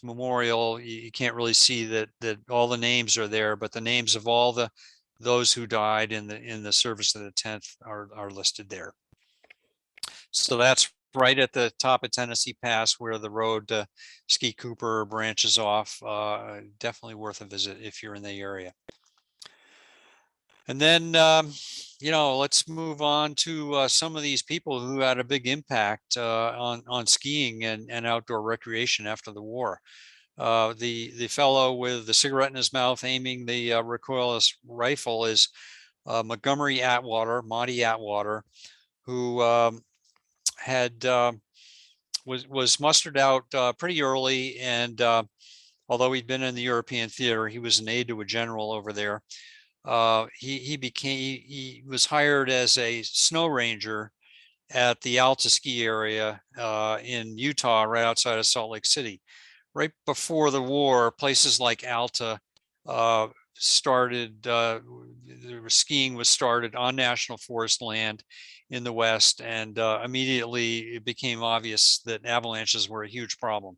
[SPEAKER 2] memorial, you can't really see that all the names are there, but the names of all those who died in the service of the 10th are listed there. So that's right at the top of Tennessee Pass, where the road to Ski Cooper branches off. Definitely worth a visit if you're in the area. And then, let's move on to some of these people who had a big impact on skiing and outdoor recreation after the war. The fellow with the cigarette in his mouth aiming the recoilless rifle is Montgomery Atwater, Monty Atwater, who was mustered out pretty early, and although he'd been in the European theater, he was an aide to a general over there. He was hired as a snow ranger at the Alta ski area in Utah, right outside of Salt Lake City. Right before the war, places like Alta started, skiing was started on national forest land in the West, and immediately it became obvious that avalanches were a huge problem.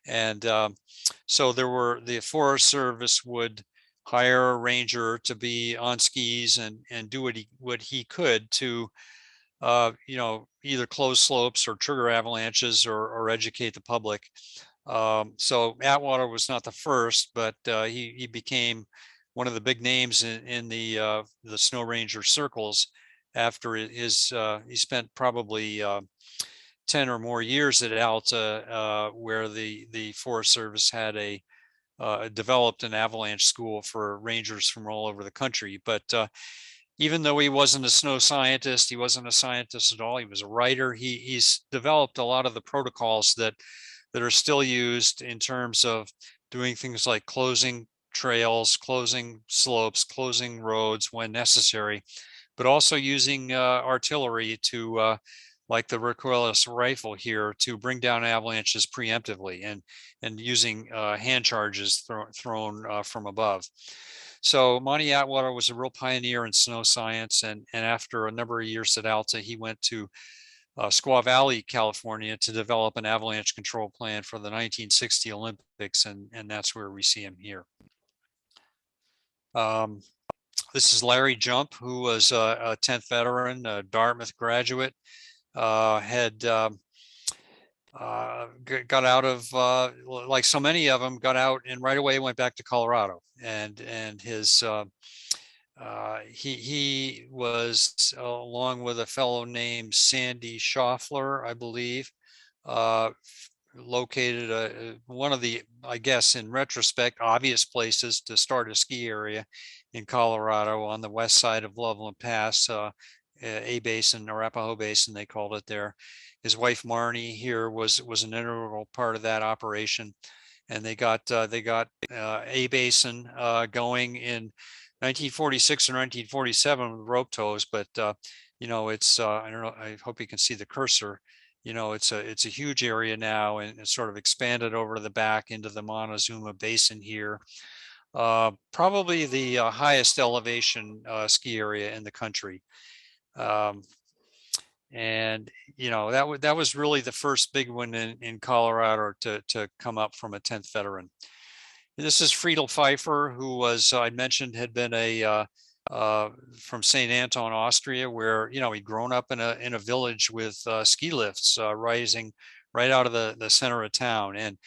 [SPEAKER 2] And so the Forest Service would hire a ranger to be on skis and do what he could to either close slopes or trigger avalanches or educate the public. So Atwater was not the first, but he became one of the big names in the snow ranger circles after he spent probably 10 or more years at Alta, where the Forest Service had developed an avalanche school for rangers from all over the country. But even though he wasn't a snow scientist, he wasn't a scientist at all. He was a writer. He's developed a lot of the protocols that are still used in terms of doing things like closing trails, closing slopes, closing roads when necessary, but also using artillery to like the recoilless rifle here, to bring down avalanches preemptively and using hand charges thrown from above. So Monty Atwater was a real pioneer in snow science, and after a number of years at Alta, he went to Squaw Valley, California, to develop an avalanche control plan for the 1960 Olympics, and that's where we see him here. This is Larry Jump, who was a 10th veteran, a Dartmouth graduate, had got out of, like so many of them, got out and right away went back to Colorado. And his he was along with a fellow named Sandy Schaffler, I believe, located one of the, I guess in retrospect, obvious places to start a ski area in Colorado on the west side of Loveland Pass, A-Basin, Arapahoe Basin, they called it there. His wife Marnie here was an integral part of that operation, and they got A-Basin going in 1946 or 1947 with rope tows. But you know, it's I don't know, I hope you can see the cursor. You know, it's a huge area now, and it's sort of expanded over to the back into the Montezuma Basin here. Probably the highest elevation ski area in the country. And you know, that was really the first big one in Colorado to come up from a 10th veteran. This is Friedel Pfeiffer, who was, I mentioned, had been from St. Anton, Austria, where, you know, he'd grown up in a village with ski lifts rising right out of the center of town. And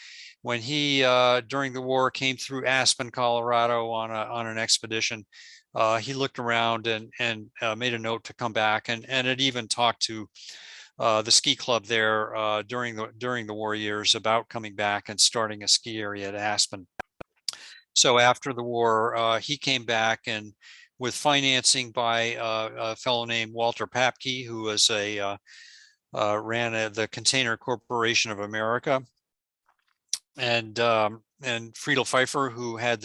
[SPEAKER 2] when he, during the war, came through Aspen, Colorado on an expedition, he looked around and made a note to come back, and had even talked to the ski club there during the war years about coming back and starting a ski area at Aspen. So after the war, he came back, and with financing by a fellow named Walter Papke, who was ran the Container Corporation of America, and Friedel Pfeiffer, who had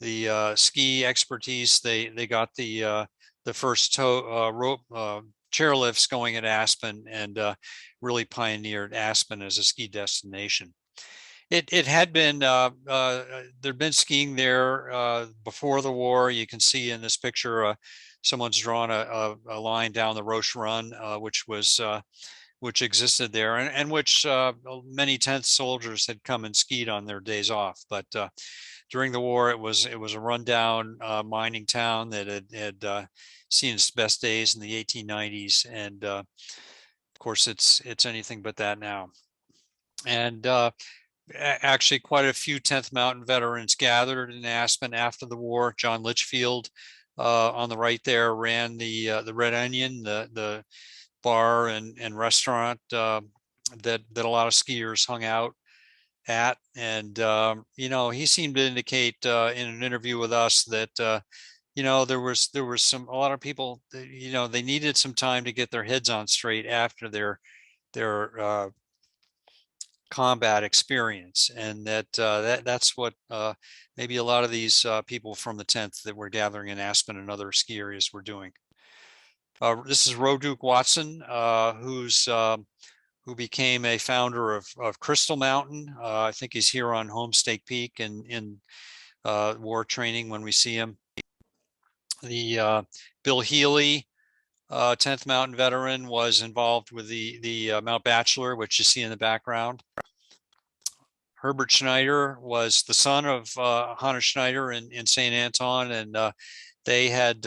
[SPEAKER 2] the ski expertise. They got the first rope chairlifts going at Aspen, and really pioneered Aspen as a ski destination. It had been, there'd been skiing there before the war. You can see in this picture, someone's drawn a line down the Roche Run, which existed there, and which many 10th soldiers had come and skied on their days off. But during the war, it was a rundown mining town that had seen its best days in the 1890s, and of course, it's anything but that now. And actually, quite a few 10th Mountain veterans gathered in Aspen after the war. John Litchfield, on the right there, ran the Red Onion, the bar and restaurant that a lot of skiers hung out at. And you know, he seemed to indicate in an interview with us that you know, there was a lot of people, you know, they needed some time to get their heads on straight after their combat experience, and that's what maybe a lot of these people from the 10th that were gathering in Aspen and other ski areas were doing. This is Roduke Watson, who became a founder of Crystal Mountain. I think he's here on Homestake Peak in war training when we see him. The Bill Healy, 10th Mountain veteran, was involved with the Mount Bachelor, which you see in the background. Herbert Schneider was the son of Hannes Schneider in St. Anton, and they had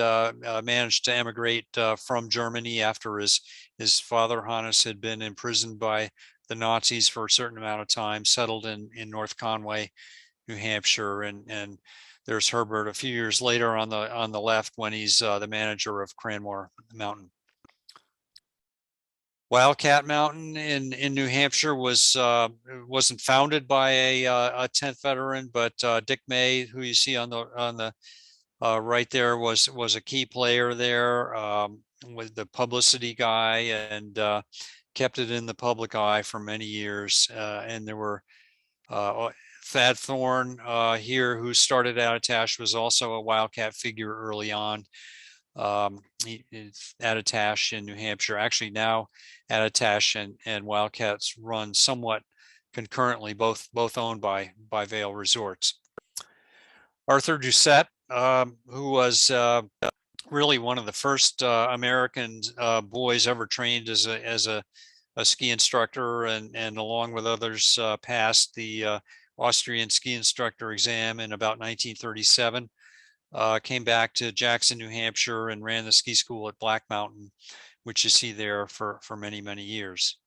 [SPEAKER 2] managed to emigrate from Germany after his father Hannes had been imprisoned by the Nazis for a certain amount of time, settled in North Conway, New Hampshire, and there's Herbert a few years later on the left when he's the manager of Cranmore Mountain. Wildcat Mountain in New Hampshire wasn't founded by a 10th veteran, but Dick May, who you see on the right there, was a key player there, with the publicity guy, and kept it in the public eye for many years. And there were Thad Thorne here, who started out attached, was also a Wildcat figure early on. He is at Attach in New Hampshire. Actually, now at Attach and Wildcats run somewhat concurrently, both owned by Vail Resorts. Arthur Doucette, who was really one of the first American boys ever trained as a ski instructor, and along with others passed the Austrian ski instructor exam in about 1937. Came back to Jackson, New Hampshire, and ran the ski school at Black Mountain, which you see there for many years.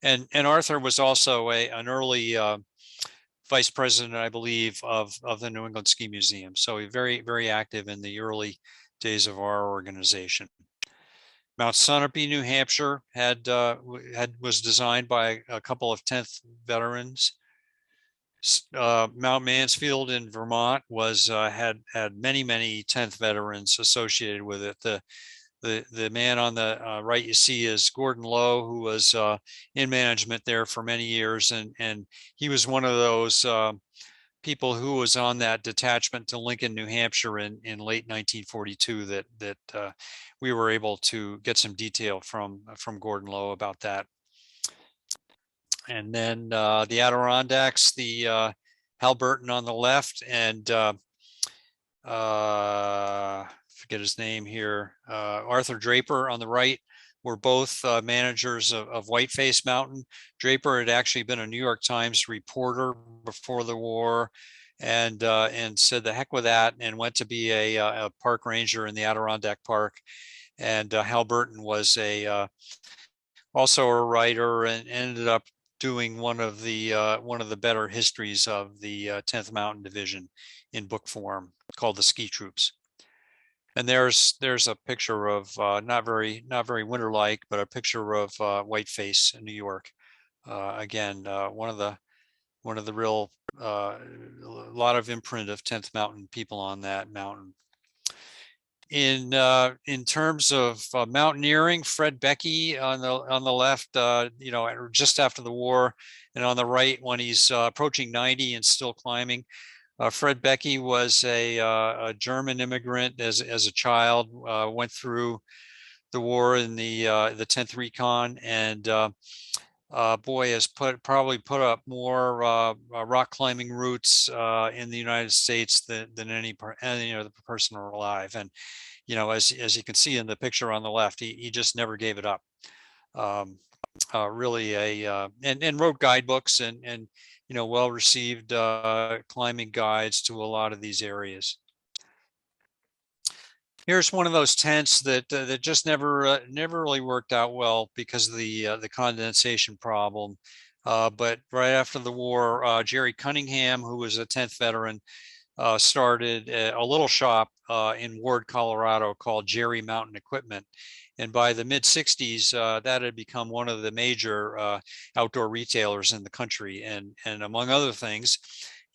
[SPEAKER 2] And Arthur was also an early vice president, I believe, of the New England Ski Museum. So he very active in the early days of our organization. Mount Sunapee, New Hampshire was designed by a couple of 10th veterans. Mount Mansfield in Vermont was had many 10th veterans associated with it. The man on the right you see is Gordon Lowe, who was in management there for many years, and he was one of those people who was on that detachment to Lincoln, New Hampshire in late 1942 that we were able to get some detail from Gordon Lowe about that. And then the Adirondacks, the Hal Burton on the left, and forget his name here, Arthur Draper on the right, were both managers of Whiteface Mountain. Draper had actually been a New York Times reporter before the war, and said the heck with that, and went to be a park ranger in the Adirondack Park. And Hal Burton was also a writer, and ended up doing one of the better histories of the 10th Mountain Division in book form, called The Ski Troops. And there's a picture of not very winter-like, but a picture of Whiteface in New York. Again, one of the real lot of imprint of 10th Mountain people on that mountain. In terms of mountaineering, Fred Becky on the left, just after the war, and on the right when he's approaching 90 and still climbing. Fred Becky was a German immigrant as a child, went through the war in the 10th Recon, and boy, has probably put up more rock climbing routes in the United States than any person alive. And as you can see in the picture on the left, he just never gave it up. Really and wrote guidebooks and well received climbing guides to a lot of these areas. Here's one of those tents that just never really worked out well because of the condensation problem. But right after the war, Jerry Cunningham, who was a 10th veteran, started a little shop in Ward, Colorado called Jerry Mountain Equipment. And by the mid 60s, that had become one of the major outdoor retailers in the country. And among other things,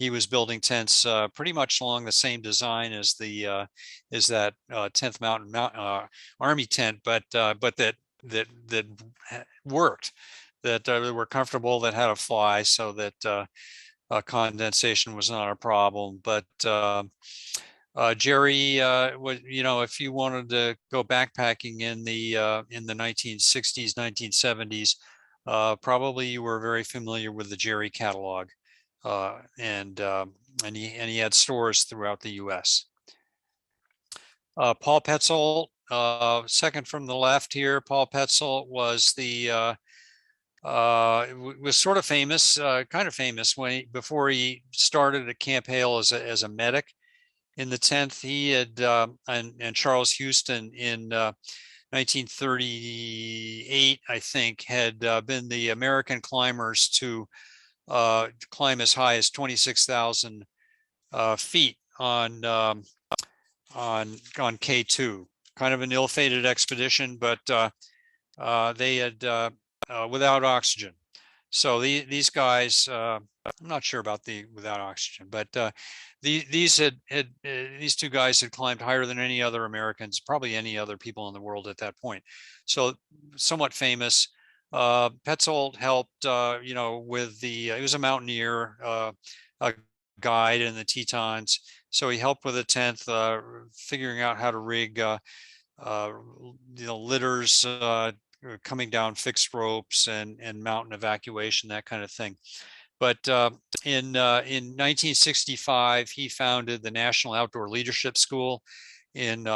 [SPEAKER 2] he was building tents pretty much along the same design as that 10th Mountain Army tent, but that worked, that were comfortable, that had a fly, so that condensation was not a problem. But Jerry, if you wanted to go backpacking in the 1960s, 1970s, probably you were very familiar with the Jerry catalog. And he had stores throughout the U.S. Paul Petzold, second from the left here. Paul Petzold was was sort of famous, kind of famous before he started at Camp Hale as a medic in the 10th. He had and Charles Houston in 1938, I think, had been the American climbers to climb as high as 26,000 feet on K2. Kind of an ill-fated expedition, but they had without oxygen. So these guys, I'm not sure about the without oxygen, but these two guys had climbed higher than any other Americans, probably any other people in the world at that point. So somewhat famous. Petzold helped, with he was a mountaineer, a guide in the Tetons, So he helped with the 10th, figuring out how to rig litters, coming down fixed ropes and mountain evacuation, that kind of thing. But in 1965, he founded the National Outdoor Leadership School in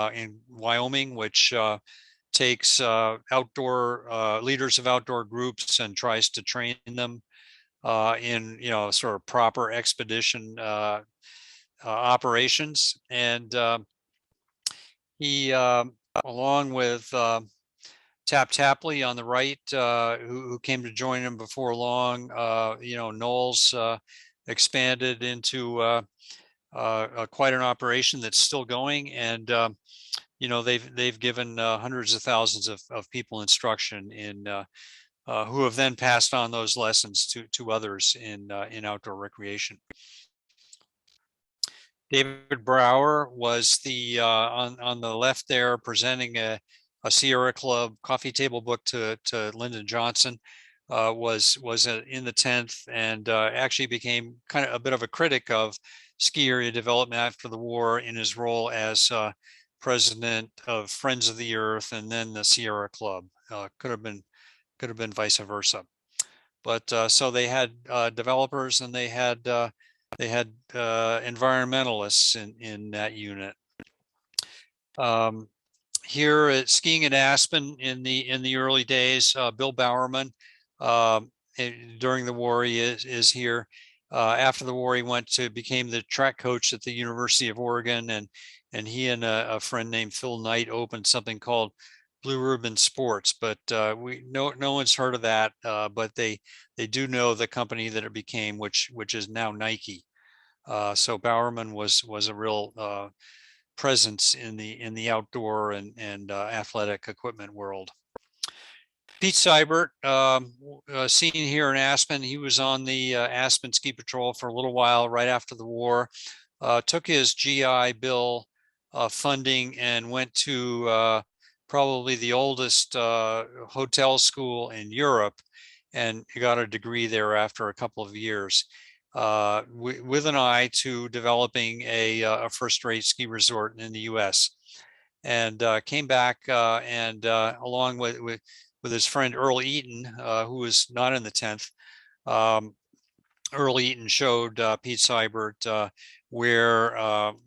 [SPEAKER 2] Wyoming, which takes outdoor leaders of outdoor groups and tries to train them in sort of proper expedition operations. And he, along with Tap Tapley on the right, who came to join him before long, Knowles expanded into quite an operation that's still going, and they've given hundreds of thousands of people instruction in who have then passed on those lessons to others in outdoor recreation. David Brower was the on the left there, presenting a Sierra Club coffee table book to Lyndon Johnson. Was in the 10th, and actually became kind of a bit of a critic of ski area development after the war in his role as president of Friends of the Earth and then the Sierra Club. Could have been vice versa. But so they had developers, and they had environmentalists in that unit. Here at skiing at Aspen in the early days, Bill Bowerman, during the war, he is here. After the war, he became the track coach at the University of Oregon, and he and a friend named Phil Knight opened something called Blue Ribbon Sports, but no one's heard of that. But they do know the company that it became, which is now Nike. So Bowerman was a real presence in the outdoor and athletic equipment world. Pete Seibert, seen here in Aspen, he was on the Aspen Ski Patrol for a little while right after the war. Took his GI Bill funding and went to probably the oldest hotel school in Europe, and got a degree there after a couple of years, with an eye to developing a first-rate ski resort in the U.S. And came back and along with his friend Earl Eaton, who was not in the 10th. Earl Eaton showed Pete Seibert where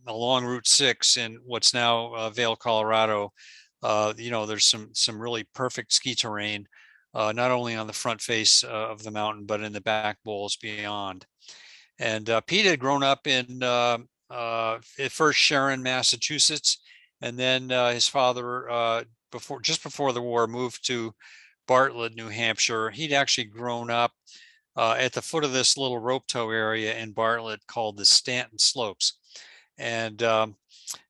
[SPEAKER 2] along Route 6 in what's now Vail, Colorado, there's some really perfect ski terrain, not only on the front face of the mountain, but in the back bowls beyond. And Pete had grown up in at first Sharon, Massachusetts, and then his father, just before the war, moved to Bartlett, New Hampshire. He'd actually grown up at the foot of this little rope tow area in Bartlett called the Stanton Slopes. And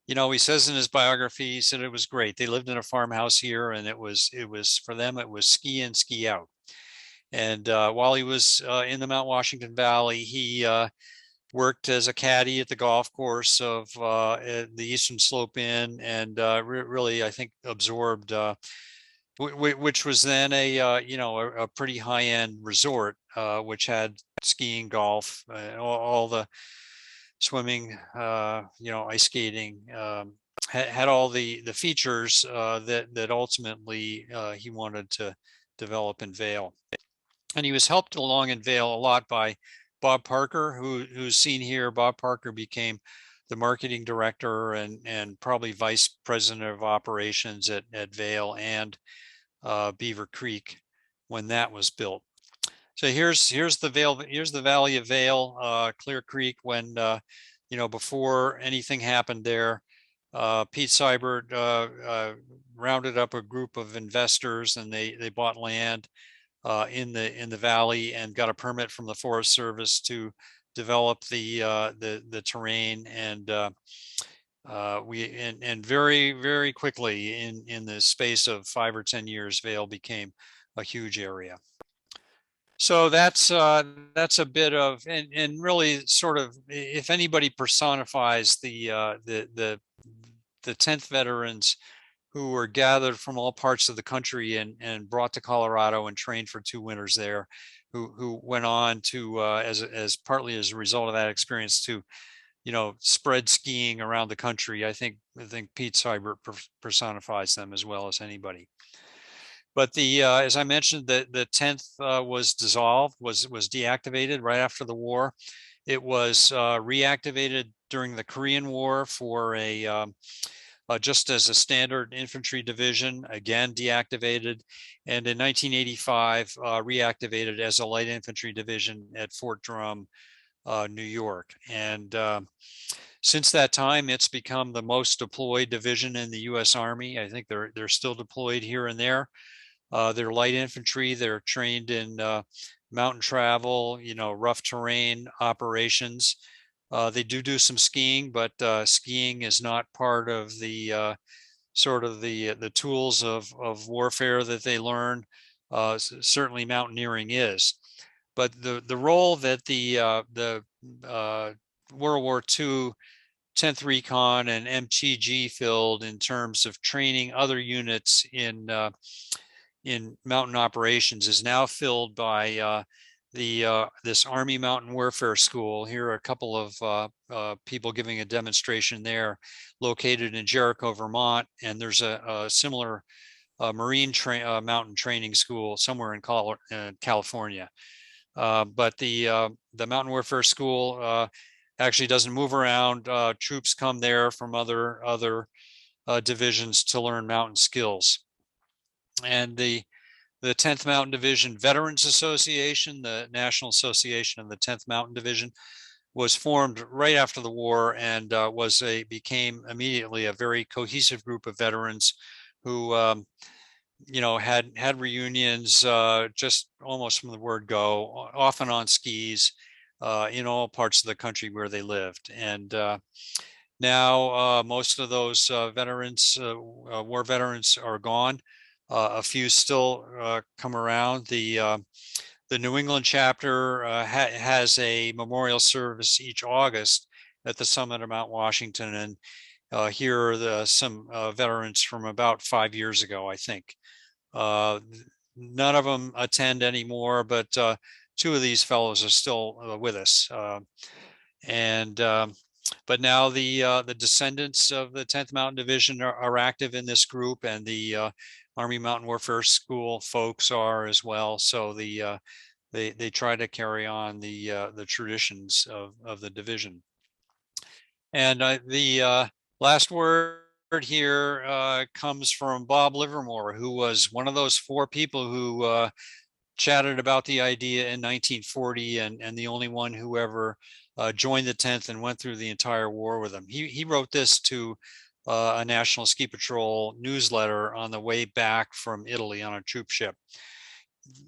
[SPEAKER 2] he says in his biography, he said it was great. They lived in a farmhouse here, and it was for them, it was ski in, ski out. And while he was in the Mount Washington Valley, he worked as a caddy at the golf course of the Eastern Slope Inn, and really, I think, absorbed, which was then a pretty high-end resort, which had skiing, golf, all the swimming, ice skating, had all the features that ultimately he wanted to develop in Vail. And he was helped along in Vail a lot by Bob Parker, who's seen here. Bob Parker became the marketing director and probably vice president of operations at Vail and Beaver Creek when that was built. So here's the Vail, here's the Valley of Vail, Clear Creek, when before anything happened there. Pete Seibert rounded up a group of investors, and they bought land in the valley and got a permit from the Forest Service to develop the terrain, and very, very quickly in the space of 5 or 10 years, Vail became a huge area. So that's a bit of, and really sort of, if anybody personifies the 10th veterans who were gathered from all parts of the country and brought to Colorado and trained for 2 winters there, who went on to as partly as a result of that experience to spread skiing around the country. I think Pete Seibert personifies them as well as anybody. But as I mentioned, the 10th was dissolved, was deactivated right after the war. It was reactivated during the Korean War for just as a standard infantry division, again deactivated, and in 1985 reactivated as a light infantry division at Fort Drum, New York. And since that time, it's become the most deployed division in the U.S. Army. I think they're still deployed here and there. They're light infantry. They're trained in mountain travel, rough terrain operations. They do some skiing, but skiing is not part of the sort of the tools of warfare that they learn. Certainly mountaineering is. But the role that the World War II 10th Recon and MTG filled in terms of training other units in mountain operations is now filled by this Army Mountain Warfare School. Here are a couple of people giving a demonstration there, located in Jericho, Vermont, and there's a similar Marine mountain training school somewhere in California. But the Mountain Warfare School actually doesn't move around. Troops come there from other divisions to learn mountain skills. And the 10th Mountain Division Veterans Association, the National Association of the 10th Mountain Division, was formed right after the war and became immediately a very cohesive group of veterans who had reunions just almost from the word go, often on skis in all parts of the country where they lived. And now most of those veterans, war veterans, are gone. A few still come around. The New England chapter has a memorial service each August at the summit of Mount Washington, and here are some veterans from about 5 years ago, I think. None of them attend anymore, but two of these fellows are still with us. But now the descendants of the 10th Mountain Division are active in this group, and the Army Mountain Warfare School folks are as well. So they try to carry on the traditions of the division. And the last word here comes from Bob Livermore, who was one of those 4 people who chatted about the idea in 1940, and the only one who ever joined the 10th and went through the entire war with them. He wrote this to a National Ski Patrol newsletter on the way back from Italy on a troop ship.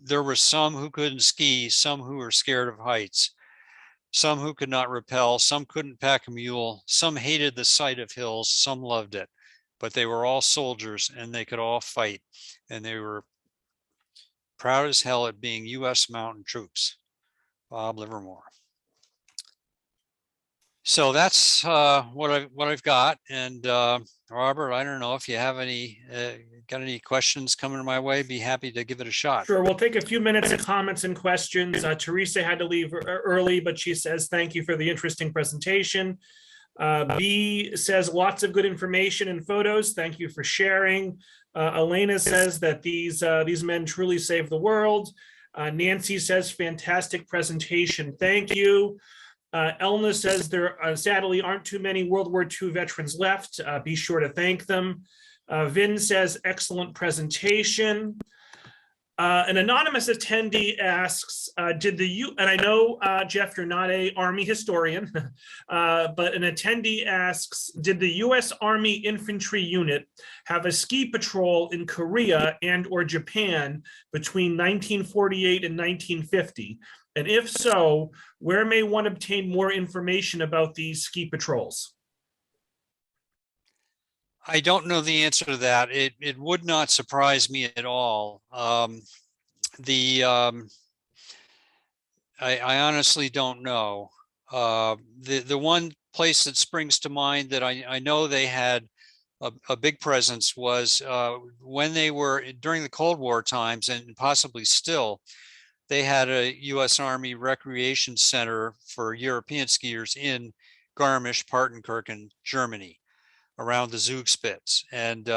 [SPEAKER 2] There were some who couldn't ski, some who were scared of heights, some who could not rappel, some couldn't pack a mule, some hated the sight of hills, some loved it, but they were all soldiers and they could all fight, and they were proud as hell at being U.S. mountain troops. Bob Livermore. So that's what I've got. And Robert, I don't know if you have got any questions coming my way. Be happy to give it a shot.
[SPEAKER 1] Sure, we'll take a few minutes of comments and questions. Teresa had to leave early, but she says thank you for the interesting presentation. B says lots of good information and photos. Thank you for sharing. Elena says that these men truly saved the world. Nancy says fantastic presentation. Thank you. Elna says there sadly aren't too many World War II veterans left. Be sure to thank them. Vin says excellent presentation. An anonymous attendee asks, and I know, Jeff, you're not an Army historian, but an attendee asks, did the U.S. Army Infantry Unit have a ski patrol in Korea and or Japan between 1948 and 1950? And if so, where may one obtain more information about these ski patrols?
[SPEAKER 2] I don't know the answer to that. It would not surprise me at all. I honestly don't know. The one place that springs to mind that I know they had a big presence was when they were during the Cold War times, and possibly still, they had a U.S. Army Recreation Center for European skiers in Garmisch-Partenkirchen, Germany, around the Zugspitze. And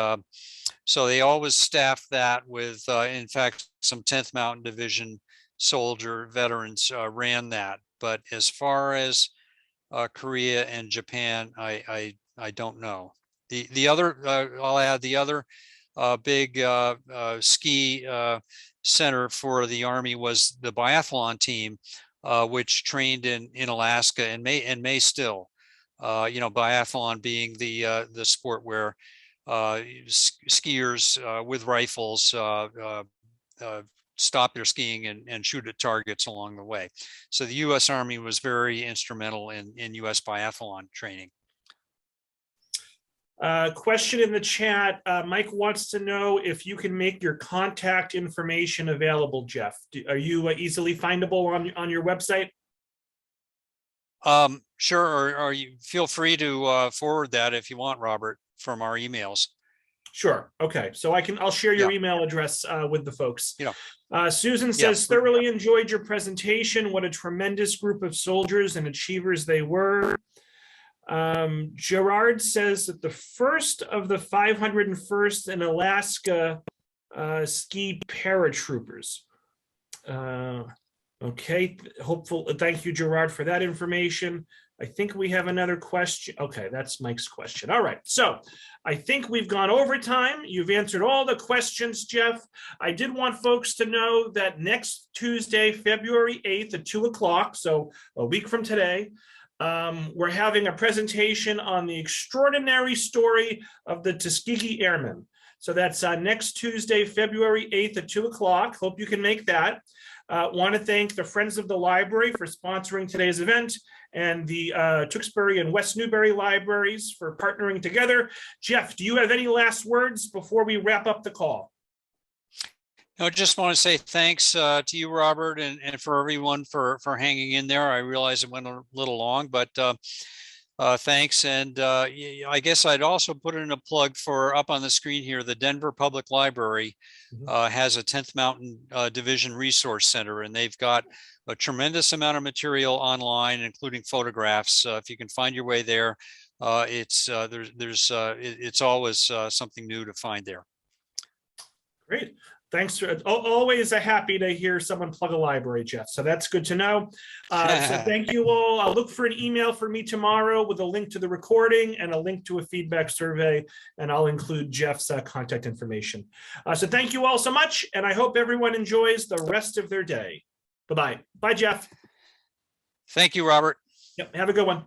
[SPEAKER 2] so they always staffed that with, in fact, some 10th Mountain Division soldier veterans ran that. But as far as Korea and Japan, I don't know. The other, I'll add, the other big ski center for the Army was the Biathlon Team, which trained in Alaska and may still. Biathlon being the sport where skiers with rifles stop their skiing and shoot at targets along the way. So the U.S. Army was very instrumental in U.S. biathlon training.
[SPEAKER 1] Question in the chat. Mike wants to know if you can make your contact information available, Jeff. Are you easily findable on your website?
[SPEAKER 2] Sure, or you feel free to forward that if you want, Robert, from our emails.
[SPEAKER 1] Sure. Okay. So I'll share your email address with the folks. Susan says, thoroughly enjoyed your presentation. What a tremendous group of soldiers and achievers they were. Gerard says that the first of the 501st in Alaska ski paratroopers. Okay, thank you, Gerard, for that information. I think we have another question. Okay, that's Mike's question. All right, so I think we've gone over time. You've answered all the questions, Jeff. I did want folks to know that next Tuesday, February 8th at 2 o'clock, so a week from today, we're having a presentation on the extraordinary story of the Tuskegee Airmen. So that's next Tuesday, February 8th at 2 o'clock. Hope you can make that. Want to thank the Friends of the Library for sponsoring today's event, and the Tewksbury and West Newbury libraries for partnering together. Jeff, do you have any last words before we wrap up the call?
[SPEAKER 2] I just want to say thanks to you, Robert, and for everyone for hanging in there. I realize it went a little long, but thanks. And I guess I'd also put in a plug for up on the screen here. The Denver Public Library has a 10th Mountain Division Resource Center, and they've got a tremendous amount of material online, including photographs. If you can find your way there, it's always something new to find there.
[SPEAKER 1] Great. Thanks. Always happy to hear someone plug a library, Jeff. So that's good to know. So thank you all. I'll look for an email from me tomorrow with a link to the recording and a link to a feedback survey, and I'll include Jeff's contact information. So thank you all so much, and I hope everyone enjoys the rest of their day. Bye-bye. Bye, Jeff.
[SPEAKER 2] Thank you, Robert.
[SPEAKER 1] Yep. Have a good one.